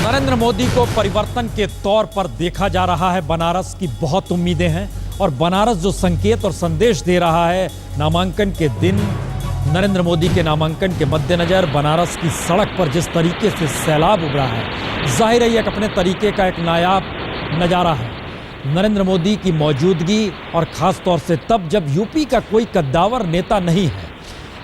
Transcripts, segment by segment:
नरेंद्र मोदी को परिवर्तन के तौर पर देखा जा रहा है। बनारस की बहुत उम्मीदें हैं और बनारस जो संकेत और संदेश दे रहा है नामांकन के दिन, नरेंद्र मोदी के नामांकन के मद्देनजर बनारस की सड़क पर जिस तरीके से सैलाब उभरा है, जाहिर है एक अपने तरीके का एक नायाब नज़ारा है। नरेंद्र मोदी की मौजूदगी और ख़ास तौर से तब जब यूपी का कोई कद्दावर नेता नहीं है।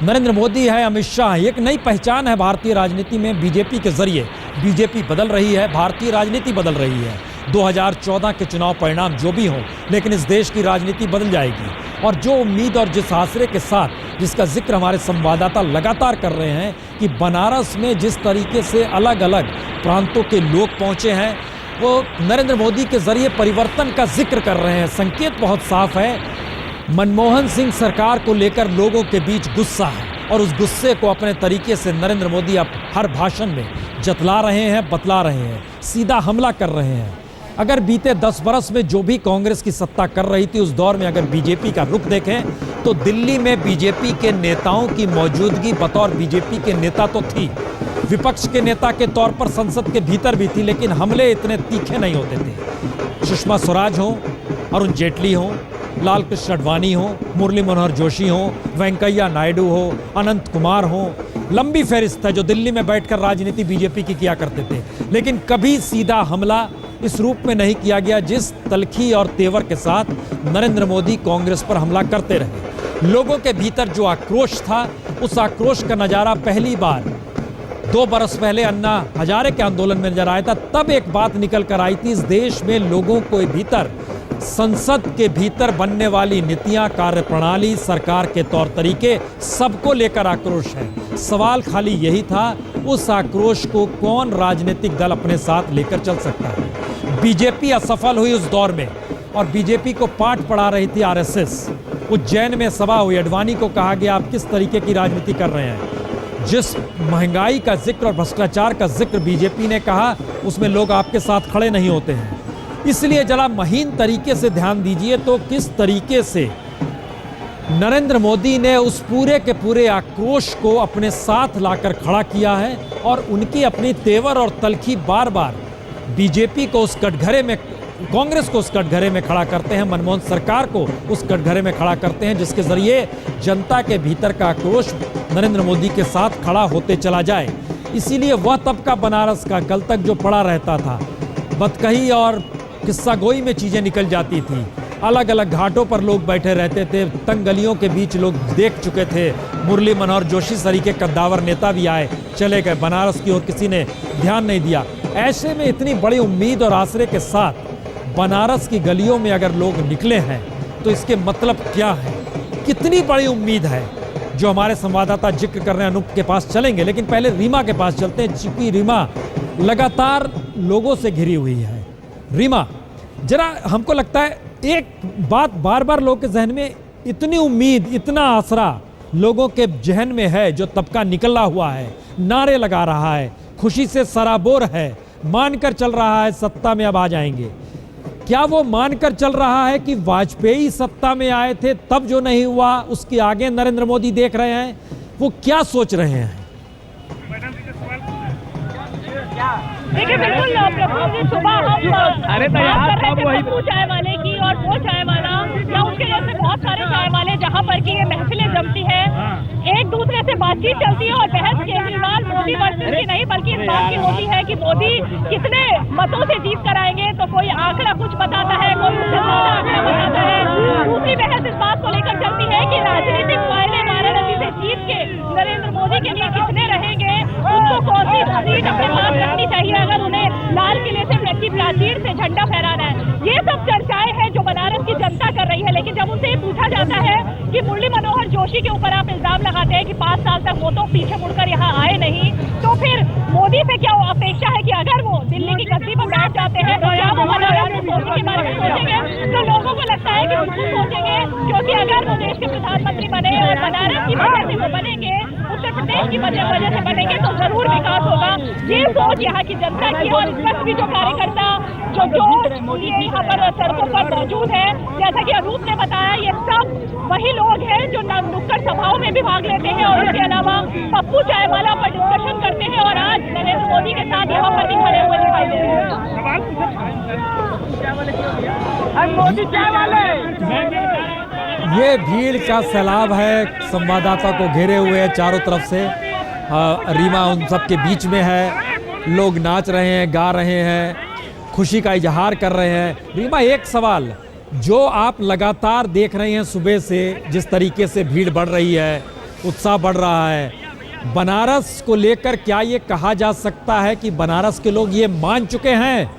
नरेंद्र मोदी है, अमित शाह, एक नई पहचान है भारतीय राजनीति में। बीजेपी के जरिए बीजेपी बदल रही है, भारतीय राजनीति बदल रही है। 2014 के चुनाव परिणाम जो भी हों, लेकिन इस देश की राजनीति बदल जाएगी। और जो उम्मीद और जिस आसरे के साथ, जिसका जिक्र हमारे संवाददाता लगातार कर रहे हैं कि बनारस में जिस तरीके से अलग अलग प्रांतों के लोग पहुंचे हैं, वो नरेंद्र मोदी के जरिए परिवर्तन का जिक्र कर रहे हैं। संकेत बहुत साफ है। मनमोहन सिंह सरकार को लेकर लोगों के बीच गुस्सा है और उस गुस्से को अपने तरीके से नरेंद्र मोदी अब हर भाषण में जतला रहे हैं, बतला रहे हैं, सीधा हमला कर रहे हैं। अगर बीते 10 बरस में जो भी कांग्रेस की सत्ता कर रही थी, उस दौर में अगर बीजेपी का रुख देखें तो दिल्ली में बीजेपी के नेताओं की मौजूदगी बतौर बीजेपी के नेता तो थी, विपक्ष के नेता के तौर पर संसद के भीतर भी थी, लेकिन हमले इतने तीखे नहीं होते थे। सुषमा स्वराज हो, अरुण जेटली हो, लाल कृष्ण आडवाणी हो, मुरली मनोहर जोशी हो, वेंकैया नायडू हो, अनंत कुमार हो, लंबी फहरिस्त है जो दिल्ली में बैठकर राजनीति बीजेपी की किया करते थे। लेकिन कभी सीधा हमला इस रूप में नहीं किया गया जिस तलखी और तेवर के साथ नरेंद्र मोदी कांग्रेस पर हमला करते रहे। लोगों के भीतर जो आक्रोश था, उस आक्रोश का नज़ारा पहली बार 2 बरस पहले अन्ना हजारे के आंदोलन में नजर आया था। तब एक बात निकल कर आई थी, इस देश में लोगों को भीतर, संसद के भीतर बनने वाली नीतियां, कार्यप्रणाली, सरकार के तौर तरीके, सबको लेकर आक्रोश है। सवाल खाली यही था, उस आक्रोश को कौन राजनीतिक दल अपने साथ लेकर चल सकता है। बीजेपी असफल हुई उस दौर में और बीजेपी को पाठ पढ़ा रही थी आरएसएस। उज्जैन में सभा हुई, आडवाणी को कहा गया आप किस तरीके की राजनीति कर रहे हैं। जिस महंगाई का जिक्र और भ्रष्टाचार का जिक्र बीजेपी ने कहा, उसमें लोग आपके साथ खड़े नहीं होते हैं। इसलिए जरा महीन तरीके से ध्यान दीजिए तो किस तरीके से नरेंद्र मोदी ने उस पूरे के पूरे आक्रोश को अपने साथ लाकर खड़ा किया है और उनकी अपनी तेवर और तलखी बार बार बीजेपी को उस कटघरे में, कांग्रेस को उस कटघरे में खड़ा करते हैं, मनमोहन सरकार को उस कटघरे में खड़ा करते हैं, जिसके जरिए जनता के भीतर का आक्रोश नरेंद्र मोदी के साथ खड़ा होते चला जाए। इसीलिए वह तबका बनारस का कल तक जो पड़ा रहता था, बतकही और किस्सा गोई में चीज़ें निकल जाती थी। अलग अलग घाटों पर लोग बैठे रहते थे, तंग गलियों के बीच लोग देख चुके थे। मुरली मनोहर जोशी सरी के कद्दावर नेता भी आए, चले गए, बनारस की ओर किसी ने ध्यान नहीं दिया। ऐसे में इतनी बड़ी उम्मीद और आसरे के साथ बनारस की गलियों में अगर लोग निकले हैं तो इसके मतलब क्या है, कितनी बड़ी उम्मीद है, जो हमारे संवाददाता जिक्र कर रहे हैं। अनूप के पास चलेंगे, लेकिन पहले रीमा के पास चलते हैं, चूंकि रीमा लगातार लोगों से घिरी हुई है। रीमा, जरा हमको लगता है एक बात बार बार लोगों के जहन में, इतनी उम्मीद, इतना आसरा लोगों के जहन में है, जो तबका निकला हुआ है, नारे लगा रहा है, खुशी से सराबोर है, मानकर चल रहा है सत्ता में अब आ जाएंगे। क्या वो मानकर चल रहा है कि वाजपेयी सत्ता में आए थे तब जो नहीं हुआ उसके आगे नरेंद्र मोदी देख रहे हैं? वो क्या सोच रहे हैं? देखिए, बिल्कुल प्रभु जी, सुबह हम बात कर रहे थे पप्पू चाय वाले की, और वो चाय वाला या उसके जैसे बहुत सारे चाय वाले, जहाँ पर की ये महफिलें जमती है, एक दूसरे से बातचीत चलती है और बहस केजरीवाल मोदी वर्सेस की नहीं, बल्कि इस बात की होती है कि मोदी कितने मतों से जीत कर आएंगे। तो कोई आंकड़ा कुछ बताता है, कोई उससे ज्यादा आंकड़ा बताता है। दूसरी बहस इस बात को लेकर चलती है कि राजनीतिक फायदे वाराणसी से जीत के नरेंद्र मोदी के लिए कितने रहेंगे, उनको कौन सी सीट अपने पास रखनी चाहिए अगर उन्हें लाल किले से व्यक्ति प्राचीर से झंडा फहराना है। ये सब चर्चाएं हैं जो बनारस की जनता कर रही है। लेकिन जब उनसे पूछा जाता है कि मुरली मनोहर जोशी के ऊपर आप इल्जाम लगाते हैं कि 5 साल तक वो तो पीछे मुड़कर यहाँ आए नहीं, तो फिर मोदी से क्या अपेक्षा है कि अगर वो दिल्ली की गद्दी पर बैठ जाते हैं तो क्या वो मनोहर जोशी के बारे में सोचेंगे? तो लोगों को लगता है कि बिल्कुल सोचेंगे, क्योंकि अगर वो देश के प्रधानमंत्री बने और बनारस की वजह से वो बनेंगे, उत्तर प्रदेश की वजह से बनेंगे, तो जरूर विकास होगा। ये सोच यहाँ की जनता की, और इस वक्त भी जो कार्यकर्ता जो यहाँ पर सड़कों पर मौजूद है, जैसा कि अनूप ने बताया, ये सब वही लोग हैं जो नुक्कड़ सभाओं में भी भाग लेते हैं और इसके अलावा पप्पू चाय वाला पर डिस्कशन करते हैं और आज नरेंद्र मोदी के साथ यहाँ पर भी खड़े हुए दिखाई ये भीड़ का सैलाब है, संवाददाता को घेरे हुए है चारों तरफ से। रीमा उन सब के बीच में है, लोग नाच रहे हैं, गा रहे हैं, खुशी का इजहार कर रहे हैं। रीमा, एक सवाल जो आप लगातार देख रहे हैं सुबह से, जिस तरीके से भीड़ बढ़ रही है, उत्साह बढ़ रहा है, बनारस को लेकर क्या ये कहा जा सकता है कि बनारस के लोग ये मान चुके हैं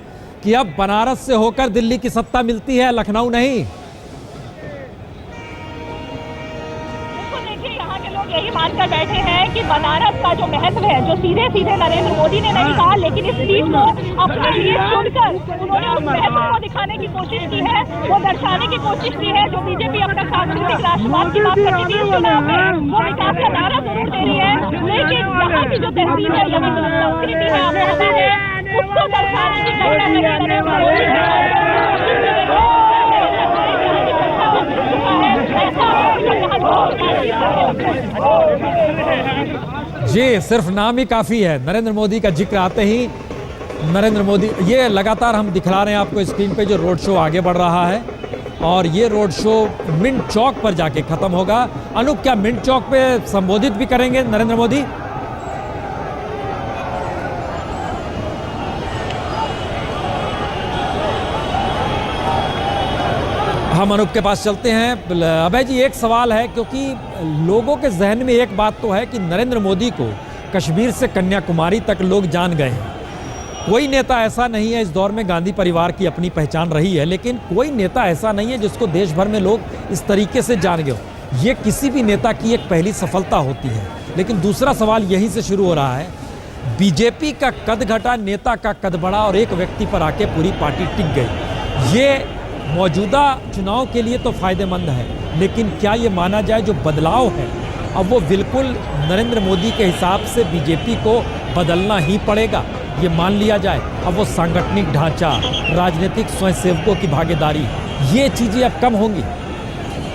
कि अब बनारस से होकर दिल्ली की सत्ता मिलती है, लखनऊ नहीं? यही मानकर बैठे हैं कि बनारस का जो महत्व है, जो सीधे सीधे नरेंद्र मोदी ने नहीं कहा, लेकिन इस सीट को अपने लिए चुनकर उन्होंने उस महत्व को दिखाने की कोशिश की है, वो दर्शाने की कोशिश की है। जो बीजेपी अपना सांस्कृतिक राष्ट्रवाद की बात करती थी इस चुनाव में, वो विकास का नारा जरूर दे रही है, लेकिन यहाँ की जो तहजीब है, यहाँ की जो संस्कृति है, आस्था है, उसको दर्शाने की कहीं ना कहीं नरेंद्र मोदी जी, सिर्फ नाम ही काफ़ी है। नरेंद्र मोदी का जिक्र आते ही नरेंद्र मोदी, ये लगातार हम दिखा रहे हैं आपको स्क्रीन पे जो रोड शो आगे बढ़ रहा है, और ये रोड शो मिंट चौक पर जाके खत्म होगा। अनूप, क्या मिंट चौक पे संबोधित भी करेंगे नरेंद्र मोदी? हम अनूप के पास चलते हैं। अभय जी, एक सवाल है, क्योंकि लोगों के जहन में एक बात तो है कि नरेंद्र मोदी को कश्मीर से कन्याकुमारी तक लोग जान गए हैं। कोई नेता ऐसा नहीं है, इस दौर में गांधी परिवार की अपनी पहचान रही है, लेकिन कोई नेता ऐसा नहीं है जिसको देश भर में लोग इस तरीके से जान गए हो। ये किसी भी नेता की एक पहली सफलता होती है। लेकिन दूसरा सवाल यहीं से शुरू हो रहा है, बीजेपी का कद घटा, नेता का कद बढ़ा, और एक व्यक्ति पर आके पूरी पार्टी टिक गई। ये मौजूदा चुनाव के लिए तो फायदेमंद है, लेकिन क्या ये माना जाए जो बदलाव है अब वो बिल्कुल नरेंद्र मोदी के हिसाब से बीजेपी को बदलना ही पड़ेगा, ये मान लिया जाए? अब वो सांगठनिक ढांचा, राजनीतिक स्वयंसेवकों की भागीदारी, ये चीज़ें अब कम होंगी।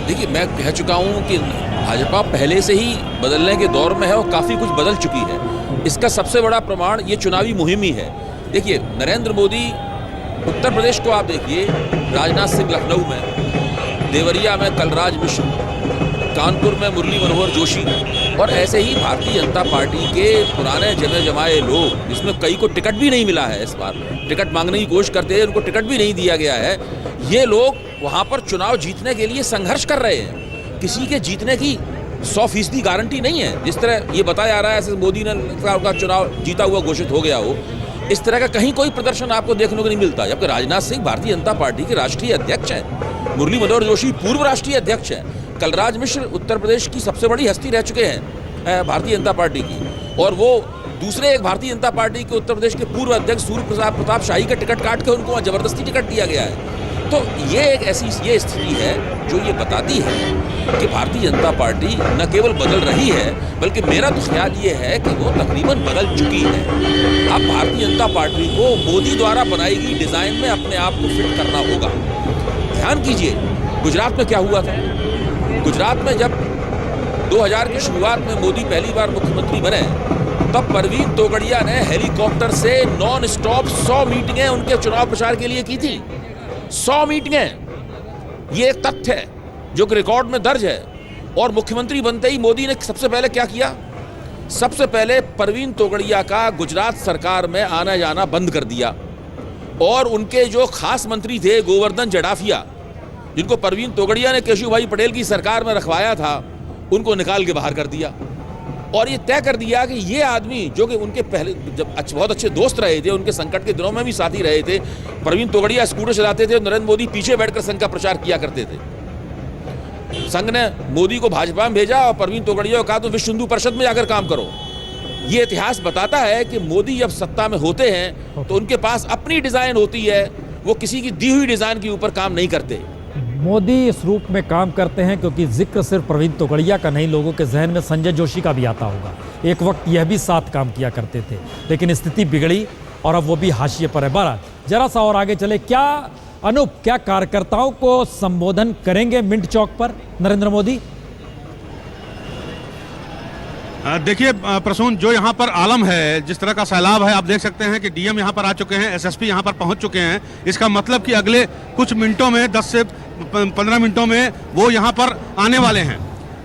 देखिए, मैं कह चुका हूँ कि भाजपा पहले से ही बदलने के दौर में है और काफ़ी कुछ बदल चुकी है। इसका सबसे बड़ा प्रमाण ये चुनावी मुहिम ही है। देखिए, नरेंद्र मोदी, उत्तर प्रदेश को आप देखिए, राजनाथ सिंह लखनऊ में, देवरिया में कलराज मिश्र, कानपुर में मुरली मनोहर जोशी, और ऐसे ही भारतीय जनता पार्टी के पुराने जमे जमाए लोग, जिसमें कई को टिकट भी नहीं मिला है, इस बार टिकट मांगने की कोशिश करते हैं, उनको टिकट भी नहीं दिया गया है। ये लोग वहाँ पर चुनाव जीतने के लिए संघर्ष कर रहे हैं। किसी के जीतने की 100% गारंटी नहीं है। जिस तरह ये बताया जा रहा है ऐसे मोदी ने का चुनाव जीता हुआ घोषित हो गया हो, इस तरह का कहीं कोई प्रदर्शन आपको देखने को नहीं मिलता। जबकि राजनाथ सिंह भारतीय जनता पार्टी के राष्ट्रीय अध्यक्ष हैं, मुरली मनोहर जोशी पूर्व राष्ट्रीय अध्यक्ष हैं, कलराज मिश्र उत्तर प्रदेश की सबसे बड़ी हस्ती रह चुके हैं भारतीय जनता पार्टी की, और वो दूसरे एक भारतीय जनता पार्टी के उत्तर प्रदेश के पूर्व अध्यक्ष सूर्य प्रताप शाही का टिकट काट के उनको जबरदस्ती टिकट दिया गया है। तो ये एक ऐसी स्थिति है जो ये बताती है कि भारतीय जनता पार्टी न केवल बदल रही है, बल्कि मेरा तो ख्याल ये है कि वो तकरीबन बदल चुकी है। अब भारतीय जनता पार्टी को मोदी द्वारा बनाई गई डिज़ाइन में अपने आप को फिट करना होगा। ध्यान कीजिए, गुजरात में क्या हुआ था। गुजरात में जब 2000 की शुरुआत में मोदी पहली बार मुख्यमंत्री बने, तब परवीन तोगड़िया ने हेलीकॉप्टर से नॉन स्टॉप 100 मीटिंगें उनके चुनाव प्रचार के लिए की थी। 100 मीटिंगें, ये एक तथ्य है जो कि रिकॉर्ड में दर्ज है। और मुख्यमंत्री बनते ही मोदी ने सबसे पहले क्या किया? सबसे पहले परवीन तोगड़िया का गुजरात सरकार में आना जाना बंद कर दिया, और उनके जो खास मंत्री थे गोवर्धन जड़ाफिया, जिनको परवीन तोगड़िया ने केशु भाई पटेल की सरकार में रखवाया था, उनको निकाल के बाहर कर दिया। और ये तय कर दिया कि ये आदमी जो कि उनके पहले जब बहुत अच्छे दोस्त रहे थे, उनके संकट के दिनों में भी साथी रहे थे, परवीन तोगड़िया स्कूटर चलाते थे, नरेंद्र मोदी पीछे बैठकर संघ का प्रचार किया करते थे। संघ ने मोदी को भाजपा में भेजा और परवीन तोगड़िया को कहा तो विश्व हिंदू परिषद में जाकर काम करो। ये इतिहास बताता है कि मोदी जब सत्ता में होते हैं तो उनके पास अपनी डिजाइन होती है, वो किसी की दी हुई डिजाइन के ऊपर काम नहीं करते। मोदी इस रूप में काम करते हैं क्योंकि जिक्र सिर्फ प्रवीण तोगड़िया का नहीं, लोगों के जहन में संजय जोशी का भी आता होगा। एक वक्त यह भी साथ काम किया करते थे, लेकिन स्थिति बिगड़ी और अब वो भी हाशिए पर है। बहरहाल जरा सा और आगे चले, क्या अनूप, क्या कार्यकर्ताओं को संबोधन करेंगे मिंट चौक पर नरेंद्र मोदी? देखिए प्रसून, जो यहाँ पर आलम है, जिस तरह का सैलाब है, आप देख सकते हैं कि डीएम यहाँ पर आ चुके हैं, एसएसपी यहाँ पर पहुँच चुके हैं। इसका मतलब कि अगले कुछ मिनटों में 10 से 15 मिनटों में वो यहाँ पर आने वाले हैं।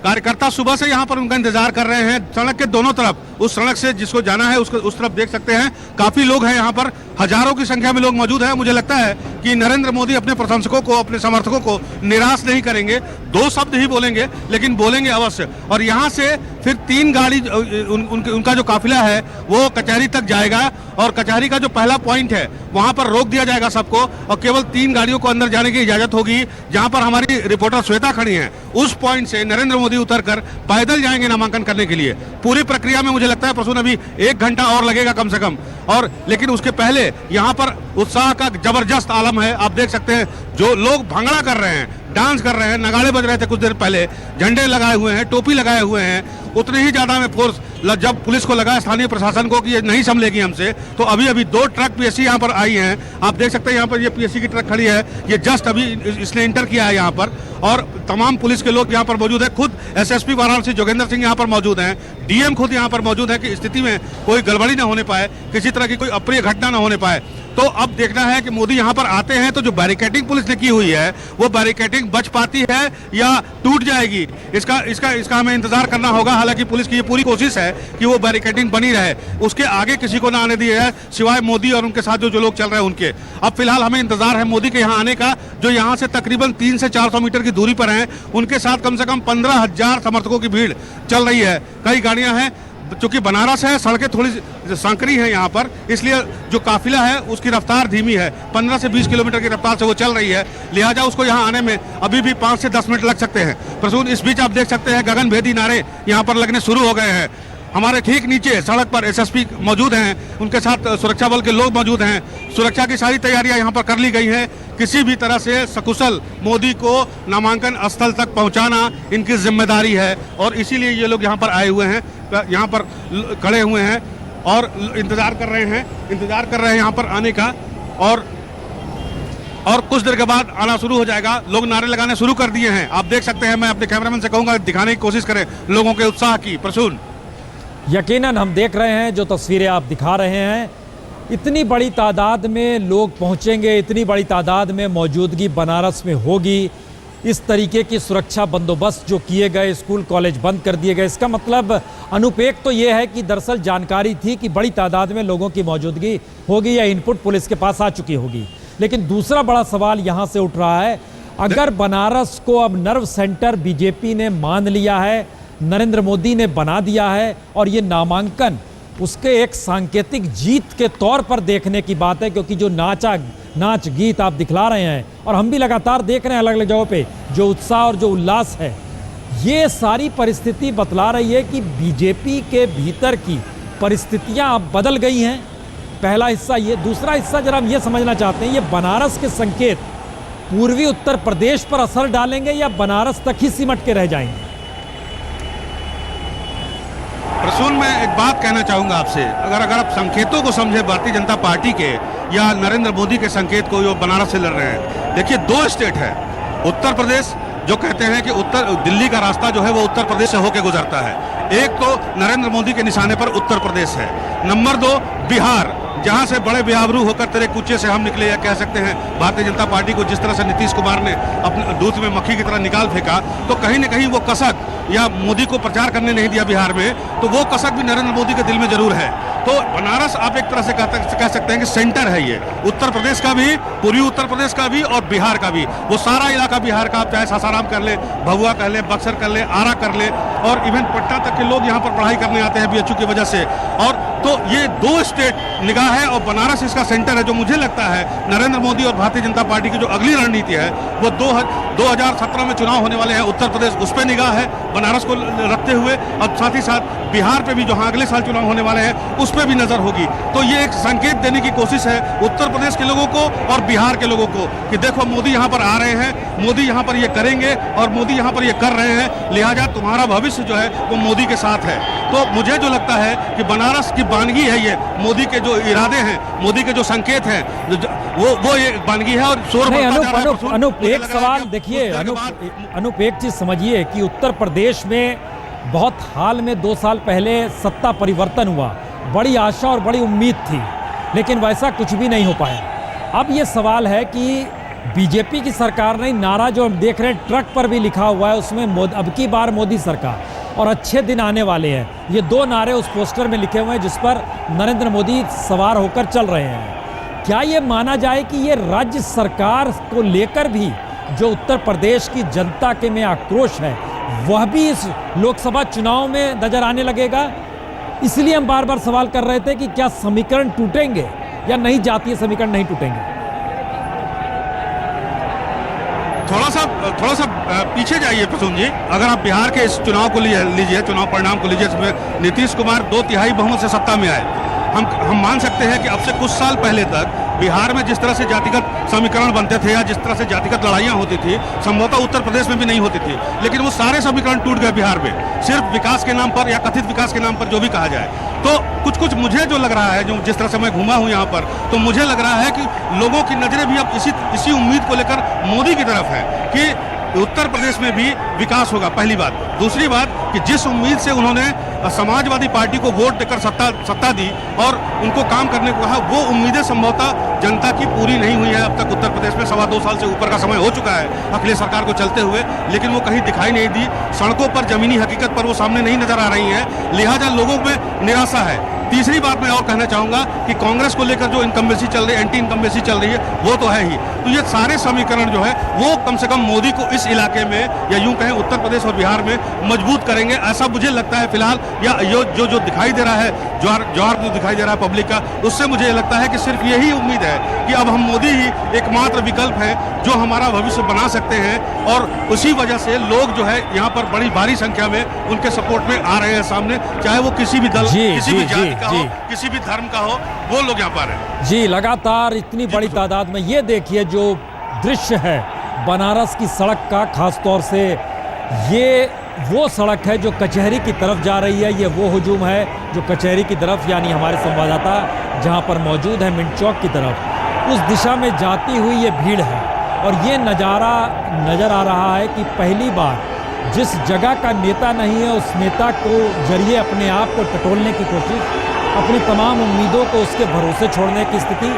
कार्यकर्ता सुबह से यहाँ पर उनका इंतजार कर रहे हैं। सड़क के दोनों तरफ, उस सड़क से जिसको जाना है उसको उस तरफ देख सकते हैं, काफी लोग हैं यहाँ पर, हजारों की संख्या में लोग मौजूद हैं। मुझे लगता है कि नरेंद्र मोदी अपने प्रशंसकों को, अपने समर्थकों को निराश नहीं करेंगे। 2 शब्द ही बोलेंगे, लेकिन बोलेंगे अवश्य। और यहाँ से फिर 3 गाड़ी उनका जो काफिला है वो कचहरी तक जाएगा, और कचहरी का जो पहला पॉइंट है वहां पर रोक दिया जाएगा सबको, और केवल 3 गाड़ियों को अंदर जाने की इजाजत होगी। जहां पर हमारी रिपोर्टर श्वेता खड़ी है, उस पॉइंट से नरेंद्र मोदी उतरकर पैदल जाएंगे नामांकन करने के लिए। पूरी प्रक्रिया में मुझे लगता है प्रसून अभी 1 घंटा और लगेगा कम से कम। और लेकिन उसके पहले यहाँ पर उत्साह का जबरदस्त आलम है। आप देख सकते हैं जो लोग भंगड़ा कर रहे हैं, डांस कर रहे हैं, नगाड़े बज रहे थे कुछ देर पहले, झंडे लगाए हुए हैं, टोपी लगाए हुए हैं। उतने ही ज्यादा में फोर्स जब पुलिस को लगा, स्थानीय प्रशासन को, कि ये नहीं संभलेगी हमसे, तो अभी अभी 2 ट्रक पीएससी यहाँ पर आई हैं। आप देख सकते हैं यहाँ पर ये पीएससी की ट्रक खड़ी है, ये जस्ट अभी इसने इंटर किया है यहाँ पर, और तमाम पुलिस के लोग यहाँ पर मौजूद है। खुद एसएसपी वाराणसी जोगेंद्र सिंह यहाँ पर मौजूद हैं, डीएम खुद यहाँ पर मौजूद है कि स्थिति में कोई गड़बड़ी न होने पाए, किसी तरह की कोई अप्रिय घटना न होने पाए। तो अब देखना है कि मोदी यहाँ पर आते हैं तो जो बैरिकेडिंग पुलिस ने की हुई है वो बैरिकेडिंग बच पाती है या टूट जाएगी, इसका हमें इंतजार करना होगा। हालांकि पुलिस की ये पूरी कोशिश है कि वो बैरिकेडिंग बनी रहे, उसके आगे किसी को ना आने दिया है सिवाय मोदी और उनके साथ जो लोग चल रहे हैं उनके। अब फिलहाल हमें इंतजार है मोदी के यहाँ आने का, जो यहाँ से तकरीबन 300 से 400 मीटर की दूरी पर हैं। उनके साथ कम से कम 15,000 समर्थकों की भीड़ चल रही है। कई गाड़ियां हैं, चूंकि बनारस है, सड़कें थोड़ी सांकरी हैं यहाँ पर, इसलिए जो काफिला है उसकी रफ्तार धीमी है, 15 से 20 किलोमीटर की रफ्तार से वो चल रही है। लिहाजा उसको यहाँ आने में अभी भी 5 से 10 मिनट लग सकते हैं। प्रसून, इस बीच आप देख सकते हैं गगनभेदी नारे यहाँ पर लगने शुरू हो गए हैं। हमारे ठीक नीचे सड़क पर एसएसपी मौजूद हैं, उनके साथ सुरक्षा बल के लोग मौजूद हैं। सुरक्षा की सारी तैयारियां यहाँ पर कर ली गई हैं। किसी भी तरह से सकुशल मोदी को नामांकन स्थल तक पहुंचाना इनकी जिम्मेदारी है, और इसीलिए ये लोग यहाँ पर आए हुए हैं, यहाँ पर खड़े हुए हैं और इंतजार कर रहे हैं यहाँ पर आने का। और कुछ देर के बाद आना शुरू हो जाएगा। लोग नारे लगाने शुरू कर दिए हैं, आप देख सकते हैं। मैं अपने कैमरामैन से कहूंगा दिखाने की कोशिश करें लोगों के उत्साह की। प्रसून, यकीनन हम देख रहे हैं जो तस्वीरें आप दिखा रहे हैं, इतनी बड़ी तादाद में लोग पहुंचेंगे, इतनी बड़ी तादाद में मौजूदगी बनारस में होगी। इस तरीके की सुरक्षा बंदोबस्त जो किए गए, स्कूल कॉलेज बंद कर दिए गए, इसका मतलब अनुपेक तो ये है कि दरअसल जानकारी थी कि बड़ी तादाद में लोगों की मौजूदगी होगी या इनपुट पुलिस के पास आ चुकी होगी। लेकिन दूसरा बड़ा सवाल यहाँ से उठ रहा है, अगर बनारस को अब नर्व सेंटर बीजेपी ने मान लिया है, नरेंद्र मोदी ने बना दिया है, और ये नामांकन उसके एक सांकेतिक जीत के तौर पर देखने की बात है, क्योंकि जो नाच गीत आप दिखला रहे हैं और हम भी लगातार देख रहे हैं अलग अलग जगहों पे, जो उत्साह और जो उल्लास है, ये सारी परिस्थिति बतला रही है कि बीजेपी के भीतर की परिस्थितियां अब बदल गई हैं। पहला हिस्सा ये। दूसरा हिस्सा जरा हम ये समझना चाहते हैं, ये बनारस के संकेत पूर्वी उत्तर प्रदेश पर असर डालेंगे या बनारस तक ही सिमट के रह जाएंगे? प्रसून, मैं एक बात कहना चाहूंगा आपसे, अगर आप संकेतों को समझे भारतीय जनता पार्टी के या नरेंद्र मोदी के संकेत को, जो बनारस से लड़ रहे हैं, देखिए 2 स्टेट है। उत्तर प्रदेश, जो कहते हैं कि दिल्ली का रास्ता जो है वो उत्तर प्रदेश से होकर गुजरता है। एक तो नरेंद्र मोदी के निशाने पर उत्तर प्रदेश है। नंबर 2 बिहार, जहां से बड़े बेआबरू होकर तेरे कुचे से हम निकले, या कह सकते हैं भारतीय जनता पार्टी को जिस तरह से नीतीश कुमार ने अपने दूध में मक्खी की तरह निकाल फेंका, तो कहीं न कहीं वो कसक या मोदी को प्रचार करने नहीं दिया बिहार में, तो वो कसक भी नरेंद्र मोदी के दिल में जरूर है। तो बनारस आप एक तरह से कह सकते हैं कि सेंटर है ये, उत्तर प्रदेश का भी, पूर्वी उत्तर प्रदेश का भी और बिहार का भी। वो सारा इलाका बिहार का, आप चाहे सासाराम कर ले, भभुआ कर ले, बक्सर कर ले, आरा कर ले, और इवन पटना तक के लोग यहाँ पर पढ़ाई करने आते हैं बीएचयू की वजह से। और तो ये 2 स्टेट निगाह है, और बनारस इसका सेंटर है। जो मुझे लगता है नरेंद्र मोदी और भारतीय जनता पार्टी की जो अगली रणनीति है वो 2017 में चुनाव होने वाले हैं, उत्तर प्रदेश उस पर निगाह है बनारस को रखते हुए, और साथ ही साथ बिहार पे भी जहां अगले साल चुनाव होने वाले हैं उस पर भी नजर होगी। तो ये एक संकेत देने की कोशिश है उत्तर प्रदेश के लोगों को और बिहार के लोगों को कि देखो मोदी यहाँ पर आ रहे हैं, मोदी यहाँ पर ये करेंगे और मोदी यहाँ पर ये कर रहे हैं, लिहाजा तुम्हारा भविष्य जो है वो मोदी के साथ है। तो मुझे जो लगता है कि बनारस की वानगी है ये, मोदी के जो इरादे हैं, मोदी के जो संकेत हैं, वो ये वानगी है। और शोर अनूप एक सवाल देखिए, अनूप एक चीज समझिए कि उत्तर प्रदेश में बहुत हाल में 2 साल पहले सत्ता परिवर्तन हुआ, बड़ी आशा और बड़ी उम्मीद थी, लेकिन वैसा कुछ भी नहीं हो पाया। अब ये सवाल है कि बीजेपी की सरकार ने नारा जो हम देख रहे हैं ट्रक पर भी लिखा हुआ है, उसमें अब की बार मोदी सरकार और अच्छे दिन आने वाले हैं, ये 2 नारे उस पोस्टर में लिखे हुए हैं जिस पर नरेंद्र मोदी सवार होकर चल रहे हैं। क्या ये माना जाए कि ये राज्य सरकार को लेकर भी जो उत्तर प्रदेश की जनता के में आक्रोश है वह भी इस लोकसभा चुनाव में नजर आने लगेगा? इसलिए हम बार बार सवाल कर रहे थे कि क्या समीकरण टूटेंगे या नहीं, जातीय समीकरण नहीं टूटेंगे? थोड़ा सा पीछे जाइए प्रसून जी। अगर आप बिहार के इस चुनाव को लीजिए, चुनाव परिणाम को लीजिए, इसमें नीतीश कुमार 2/3 बहुमत से सत्ता में आए। हम मान सकते हैं कि अब से कुछ साल पहले तक बिहार में जिस तरह से जातिगत समीकरण बनते थे या जिस तरह से जातिगत लड़ाइयां होती थी, संभवतः उत्तर प्रदेश में भी नहीं होती थी, लेकिन वो सारे समीकरण टूट गए बिहार में, सिर्फ विकास के नाम पर या कथित विकास के नाम पर, जो भी कहा जाए। तो कुछ मुझे जो लग रहा है, जो जिस तरह से मैं घूमा हूं यहाँ पर, तो मुझे लग रहा है कि लोगों की नजरें भी अब इसी उम्मीद को लेकर मोदी की तरफ है कि उत्तर प्रदेश में भी विकास होगा, पहली बात। दूसरी बात कि जिस उम्मीद से उन्होंने समाजवादी पार्टी को वोट देकर सत्ता दी और उनको काम करने को कहा, वो उम्मीदें संभवतः जनता की पूरी नहीं हुई है अब तक उत्तर प्रदेश में। 2.25 साल से ऊपर का समय हो चुका है अखिलेश सरकार को चलते हुए, लेकिन वो कहीं दिखाई नहीं दी। सड़कों पर जमीनी हकीकत पर वो सामने नहीं नजर आ रही है, लिहाजा लोगों में निराशा है। तीसरी बात मैं और कहना चाहूंगा कि कांग्रेस को लेकर जो इनकम्बेंसी चल रही है, एंटी इनकम्बेंसी चल रही है, वो तो है ही। तो ये सारे समीकरण जो है वो कम से कम मोदी को इस इलाके में, या यूं कहें उत्तर प्रदेश और बिहार में, मजबूत करेंगे, ऐसा मुझे लगता है फिलहाल। या जो दिखाई दे रहा है, जौहर जो दिखाई दे रहा है पब्लिक का, उससे मुझे लगता है कि सिर्फ यही उम्मीद है कि अब हम मोदी ही एकमात्र विकल्प है जो हमारा भविष्य बना सकते हैं, और उसी वजह से लोग जो है यहाँ पर बड़ी भारी संख्या में उनके सपोर्ट में आ रहे हैं सामने, चाहे वो किसी भी दल, किसी भी जाति का हो, किसी भी धर्म का हो, वो लोग यहाँ पर हैं। जी, लगातार इतनी बड़ी तादाद में। ये देखिए जो दृश्य है बनारस की सड़क का, खास तौर से ये वो सड़क है जो कचहरी की तरफ जा रही है, ये वो हुजूम है जो कचहरी की तरफ, यानी हमारे संवाददाता जहाँ पर मौजूद है मिंट चौक की तरफ, उस दिशा में जाती हुई ये भीड़ है। और ये नज़ारा नज़र आ रहा है कि पहली बार जिस जगह का नेता नहीं है, उस नेता को जरिए अपने आप को टटोलने की कोशिश, अपनी तमाम उम्मीदों को उसके भरोसे छोड़ने की स्थिति,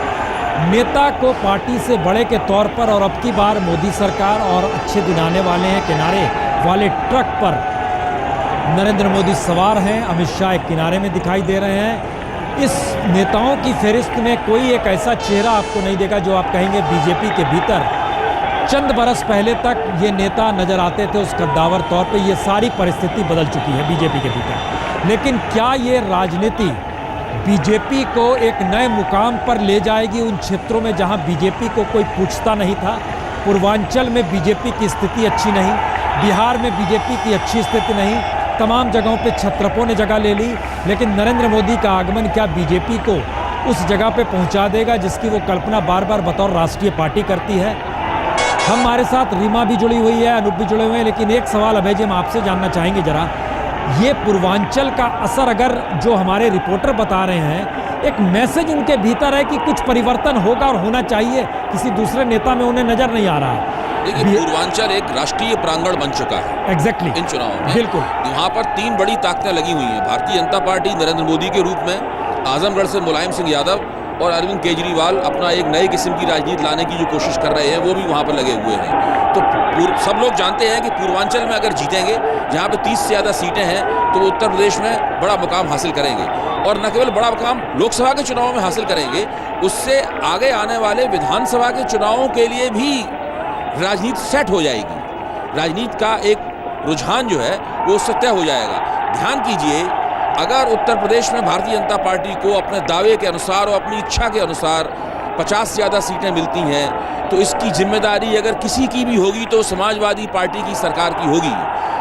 नेता को पार्टी से बड़े के तौर पर। और अब की बार मोदी सरकार और अच्छे दिन आने वाले हैं, किनारे वाले ट्रक पर नरेंद्र मोदी सवार हैं, अमित शाह एक किनारे में दिखाई दे रहे हैं। इस नेताओं की फहरिस्त में कोई एक ऐसा चेहरा आपको नहीं देगा जो आप कहेंगे बीजेपी के भीतर चंद बरस पहले तक ये नेता नजर आते थे, उस कद्दावर तौर पे। ये सारी परिस्थिति बदल चुकी है बीजेपी के भीतर। लेकिन क्या ये राजनीति बीजेपी को एक नए मुकाम पर ले जाएगी उन क्षेत्रों में जहां बीजेपी को कोई पूछता नहीं था? पूर्वांचल में बीजेपी की स्थिति अच्छी नहीं, बिहार में बीजेपी की अच्छी स्थिति नहीं, तमाम जगहों पे छत्रपों ने जगह ले ली, लेकिन नरेंद्र मोदी का आगमन क्या बीजेपी को उस जगह पे पहुंचा देगा जिसकी वो कल्पना बार बार बतौर राष्ट्रीय पार्टी करती है? हमारे साथ रीमा भी जुड़ी हुई है, अनूप भी जुड़े हुए हैं, लेकिन एक सवाल अभय जी हम आपसे जानना चाहेंगे जरा, ये पूर्वांचल का असर अगर जो हमारे रिपोर्टर बता रहे हैं, एक मैसेज उनके भीतर है कि कुछ परिवर्तन होगा और होना चाहिए, किसी दूसरे नेता में उन्हें नजर नहीं आ रहा है। देखिए, पूर्वांचल एक राष्ट्रीय प्रांगण बन चुका है एग्जैक्टली इन चुनावों में। बिल्कुल, वहाँ पर 3 बड़ी ताकतें लगी हुई हैं। भारतीय जनता पार्टी नरेंद्र मोदी के रूप में, आजमगढ़ से मुलायम सिंह यादव और अरविंद केजरीवाल अपना एक नए किस्म की राजनीति लाने की जो कोशिश कर रहे हैं, वो भी वहाँ पर लगे हुए हैं। तो सब लोग जानते हैं कि पूर्वांचल में अगर जीतेंगे, जहाँ पे 30 से ज़्यादा सीटें हैं, तो वो उत्तर प्रदेश में बड़ा मुकाम हासिल करेंगे। और न केवल बड़ा मुकाम लोकसभा के चुनाव में हासिल करेंगे, उससे आगे आने वाले विधानसभा के चुनावों के लिए भी राजनीति सेट हो जाएगी। राजनीति का एक रुझान जो है वो सत्य हो जाएगा। ध्यान कीजिए, अगर उत्तर प्रदेश में भारतीय जनता पार्टी को अपने दावे के अनुसार और अपनी इच्छा के अनुसार 50 से ज़्यादा सीटें मिलती हैं, तो इसकी जिम्मेदारी अगर किसी की भी होगी तो समाजवादी पार्टी की सरकार की होगी।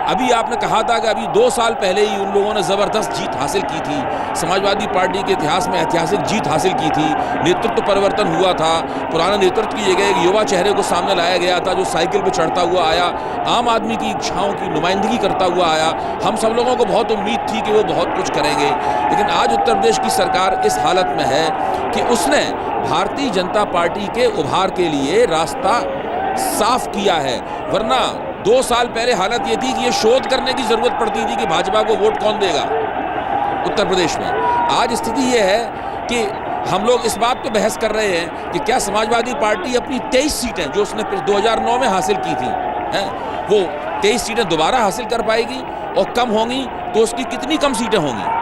अभी आपने कहा था कि अभी 2 साल पहले ही उन लोगों ने ज़बरदस्त जीत हासिल की थी, समाजवादी पार्टी के इतिहास में ऐतिहासिक जीत हासिल की थी, नेतृत्व परिवर्तन हुआ था, पुराने नेतृत्व की जगह एक युवा चेहरे को सामने लाया गया था जो साइकिल पर चढ़ता हुआ आया, आम आदमी की इच्छाओं की नुमाइंदगी करता हुआ आया। हम सब लोगों को बहुत उम्मीद थी कि वो बहुत कुछ करेंगे, लेकिन आज उत्तर प्रदेश की सरकार इस हालत में है कि उसने भारतीय जनता पार्टी के उभार के लिए रास्ता साफ किया है। वरना 2 साल पहले हालत ये थी कि ये शोध करने की जरूरत पड़ती थी कि भाजपा को वोट कौन देगा उत्तर प्रदेश में। आज स्थिति ये है कि हम लोग इस बात पे बहस कर रहे हैं कि क्या समाजवादी पार्टी अपनी 23 सीटें जो उसने 2009 में हासिल की थी हैं, वो 23 सीटें दोबारा हासिल कर पाएगी, और कम होंगी तो उसकी कितनी कम सीटें होंगी।